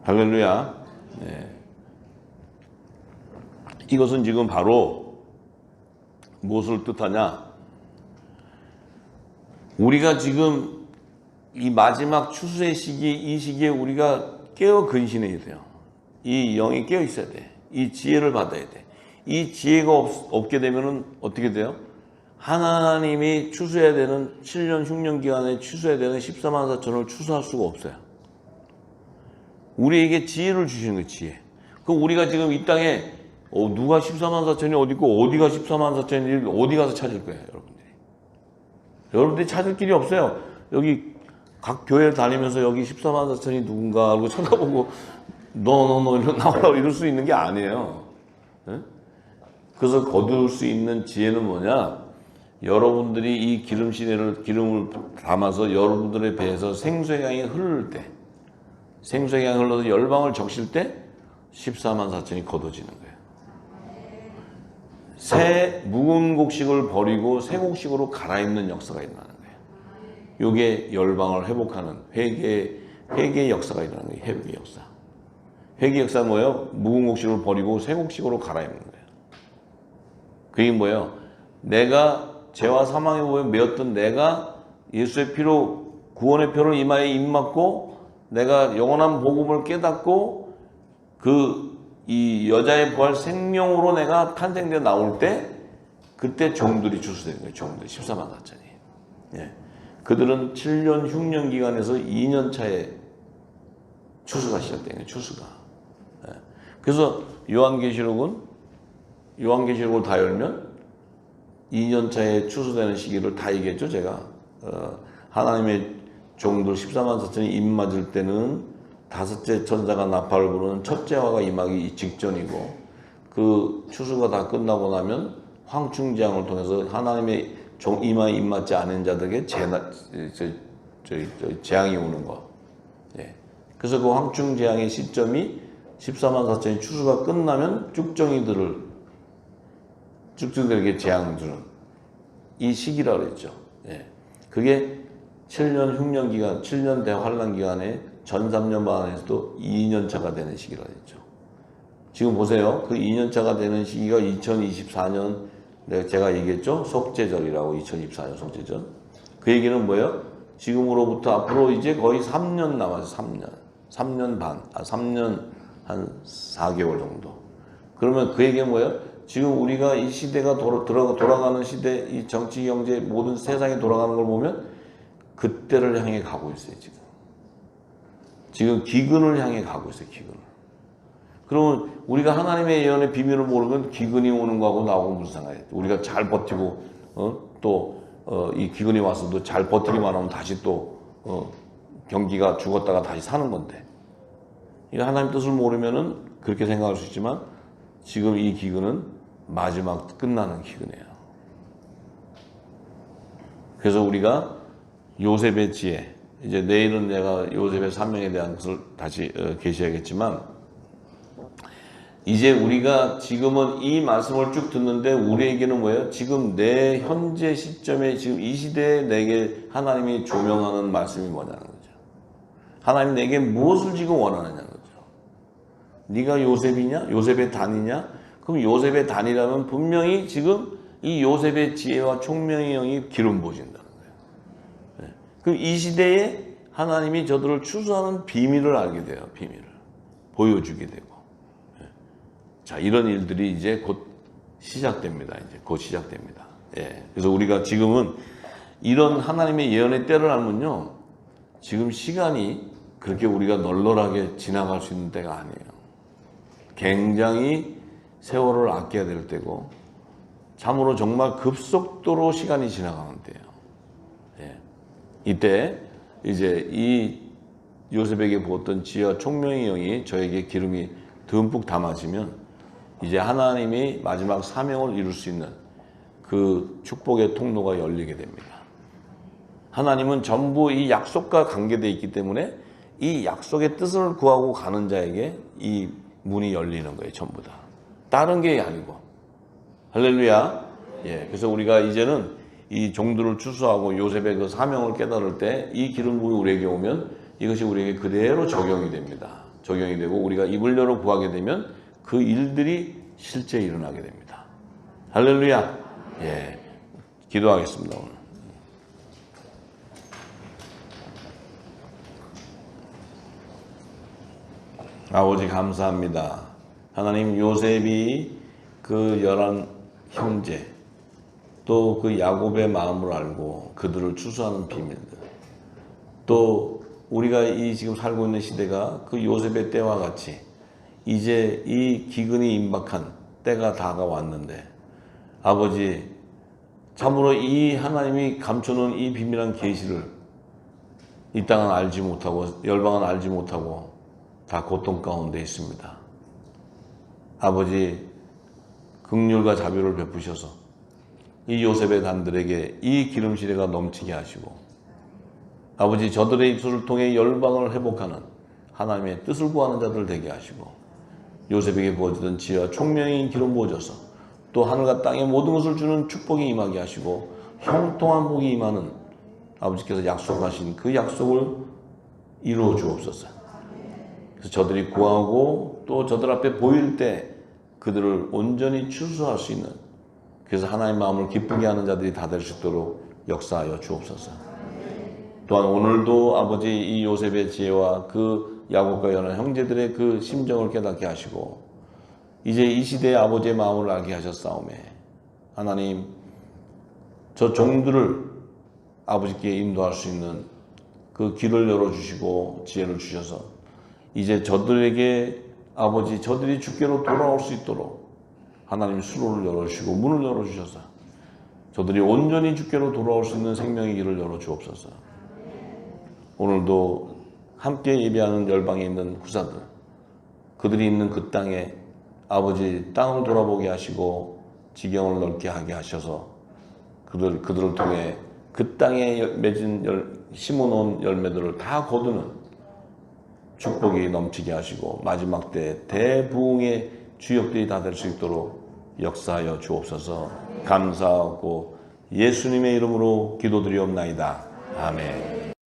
할렐루야. 네. 이것은 지금 바로 무엇을 뜻하냐? 우리가 지금 이 마지막 추수의 시기, 이 시기에 우리가 깨어 근신해야 돼요. 이 영이 깨어 있어야 돼. 이 지혜를 받아야 돼. 이 지혜가 없게 되면 어떻게 돼요? 하나님이 추수해야 되는 7년 흉년 기간에 추수해야 되는 14만 4천을 추수할 수가 없어요. 우리에게 지혜를 주시는 거예요. 지혜. 그럼 우리가 지금 이 땅에 누가 14만 4천이 어디 있고 어디가 14만 4천이 어디 가서 찾을 거예요. 여러분들이 찾을 길이 없어요. 여기 각 교회를 다니면서 여기 14만 4천이 누군가 하고 쳐다보고 너 나오라고 이럴 수 있는 게 아니에요. 네? 그래서 거둘 수 있는 지혜는 뭐냐? 여러분들이 이 기름을 담아서 여러분들의 배에서 생수의 강이 흐를 때, 생수의 강이 흘러서 열방을 적실 때 14만 4천이 거둬지는 거예요. 새 묵은 곡식을 버리고 새 곡식으로 갈아입는 역사가 일어나는 거예요. 요게 열방을 회복하는 회개의 역사가 일어나는 거예요. 회개의 역사. 회개의 역사는 뭐예요? 묵은 곡식을 버리고 새 곡식으로 갈아입는 거예요. 그게 뭐예요? 내가 죄와 사망에 보여 매었던 내가 예수의 피로 구원의 표를 이마에 입맞고 내가 영원한 복음을 깨닫고 이 여자의 부활 생명으로 내가 탄생되어 나올 때 그때 종들이 추수되는 거예요. 종들이 14만 4천이. 예. 그들은 7년 흉년 기간에서 2년 차에 추수가 시작되는 거예요. 추수가. 예. 그래서 요한계시록을 다 열면 2년 차에 추수되는 시기를 다 얘기했죠. 제가 하나님의 종들 14만 4천이 입 맞을 때는 다섯째 천사가 나팔을 부르는 첫째 화가 임하기 직전이고 그 추수가 다 끝나고 나면 황충재앙을 통해서 하나님의 종 이마에 입 맞지 않은 자들에게 재앙이 오는 거. 예. 그래서 그 황충재앙의 시점이 14만 4천이 추수가 끝나면 쭉정이들에게 재앙을 주는 이 시기라 그랬죠. 예. 그게 7년 흉년 기간, 7년 대환란 기간에 전 3년 반 안에서도 2년 차가 되는 시기라 했죠. 지금 보세요. 그 2년 차가 되는 시기가 2024년 제가 얘기했죠. 속죄절이라고 2024년 속죄절. 그 얘기는 뭐예요? 지금으로부터 앞으로 이제 거의 3년 남았어요. 3년 반. 3년 한 4개월 정도. 그러면 그 얘기는 뭐예요? 지금 우리가 이 시대가 돌아가는 시대, 이 정치, 경제, 모든 세상이 돌아가는 걸 보면 그때를 향해 가고 있어요, 지금 기근을 향해 가고 있어요, 기근을. 그러면 우리가 하나님의 예언의 비밀을 모르면 기근이 오는 거하고 나하고 무슨 상관이에요? 우리가 잘 버티고, 이 기근이 와서도 잘 버티기만 하면 다시 경기가 죽었다가 다시 사는 건데. 이거 하나님 뜻을 모르면은 그렇게 생각할 수 있지만 지금 이 기근은 마지막 끝나는 기근이에요. 그래서 우리가 요셉의 지혜, 이제 내일은 내가 요셉의 사명에 대한 것을 다시 계시하겠지만 이제 우리가 지금은 이 말씀을 쭉 듣는데 우리에게는 뭐예요? 지금 내 현재 시점에 지금 이 시대에 내게 하나님이 조명하는 말씀이 뭐냐는 거죠. 하나님 내게 무엇을 지금 원하느냐는 거죠. 네가 요셉이냐? 요셉의 단이냐? 그럼 요셉의 단이라면 분명히 지금 이 요셉의 지혜와 총명의 영이 기름 부어진다는 거예요. 네. 그럼 이 시대에 하나님이 저들을 추수하는 비밀을 알게 돼요. 비밀을 보여주게 되고. 네. 자, 이런 일들이 이제 곧 시작됩니다. 이제 곧 시작됩니다. 예. 그래서 우리가 지금은 이런 하나님의 예언의 때를 알면요, 지금 시간이 그렇게 우리가 널널하게 지나갈 수 있는 때가 아니에요. 굉장히 세월을 아껴야 될 때고 참으로 정말 급속도로 시간이 지나가는 때예요. 예. 이때 이제 이 요셉에게 부었던 지혜와 총명의 영이 저에게 기름이 듬뿍 담아지면 이제 하나님이 마지막 사명을 이룰 수 있는 그 축복의 통로가 열리게 됩니다. 하나님은 전부 이 약속과 관계되어 있기 때문에 이 약속의 뜻을 구하고 가는 자에게 이 문이 열리는 거예요. 전부 다. 다른 게 아니고. 할렐루야. 예. 그래서 우리가 이제는 이 종들을 추수하고 요셉의 그 사명을 깨달을 때 이 기름 부음이 우리에게 오면 이것이 우리에게 그대로 적용이 됩니다. 적용이 되고 우리가 입을 열어 구하게 되면 그 일들이 실제 일어나게 됩니다. 할렐루야. 예. 기도하겠습니다. 오늘. 아버지 감사합니다. 하나님, 요셉이 그 11 형제 또 그 야곱의 마음을 알고 그들을 추수하는 비밀들, 또 우리가 이 지금 살고 있는 시대가 그 요셉의 때와 같이 이제 이 기근이 임박한 때가 다가왔는데 아버지, 참으로 이 하나님이 감춰놓은 이 비밀한 계시를 이 땅은 알지 못하고 열방은 알지 못하고 다 고통 가운데 있습니다. 아버지, 긍휼과 자비를 베푸셔서 이 요셉의 단들에게 이 기름 시대가 넘치게 하시고 아버지, 저들의 입술을 통해 열방을 회복하는 하나님의 뜻을 구하는 자들 되게 하시고 요셉에게 부어지던 지혜와 총명의 기름 부어져서 또 하늘과 땅의 모든 것을 주는 축복이 임하게 하시고 형통한 복이 임하는 아버지께서 약속하신 그 약속을 이루어 주옵소서. 그래서 저들이 구하고 또 저들 앞에 보일 때 그들을 온전히 추수할 수 있는, 그래서 하나님 마음을 기쁘게 하는 자들이 다 될 수 있도록 역사하여 주옵소서. 또한 오늘도 아버지 이 요셉의 지혜와 그 야곱과 연한 형제들의 그 심정을 깨닫게 하시고 이제 이 시대의 아버지의 마음을 알게 하셨사오매 하나님, 저 종들을 아버지께 인도할 수 있는 그 길을 열어주시고 지혜를 주셔서 이제 저들에게 아버지 저들이 주께로 돌아올 수 있도록 하나님 수로를 열어주시고 문을 열어주셔서 저들이 온전히 주께로 돌아올 수 있는 생명의 길을 열어주옵소서. 오늘도 함께 예배하는 열방에 있는 후사들, 그들이 있는 그 땅에 아버지 땅을 돌아보게 하시고 지경을 넓게 하게 하셔서 그들을 통해 그 땅에 맺은 심어놓은 열매들을 다 거두는 축복이 넘치게 하시고 마지막 때 대부흥의 주역들이 다 될 수 있도록 역사하여 주옵소서. 감사하고 예수님의 이름으로 기도드리옵나이다. 아멘.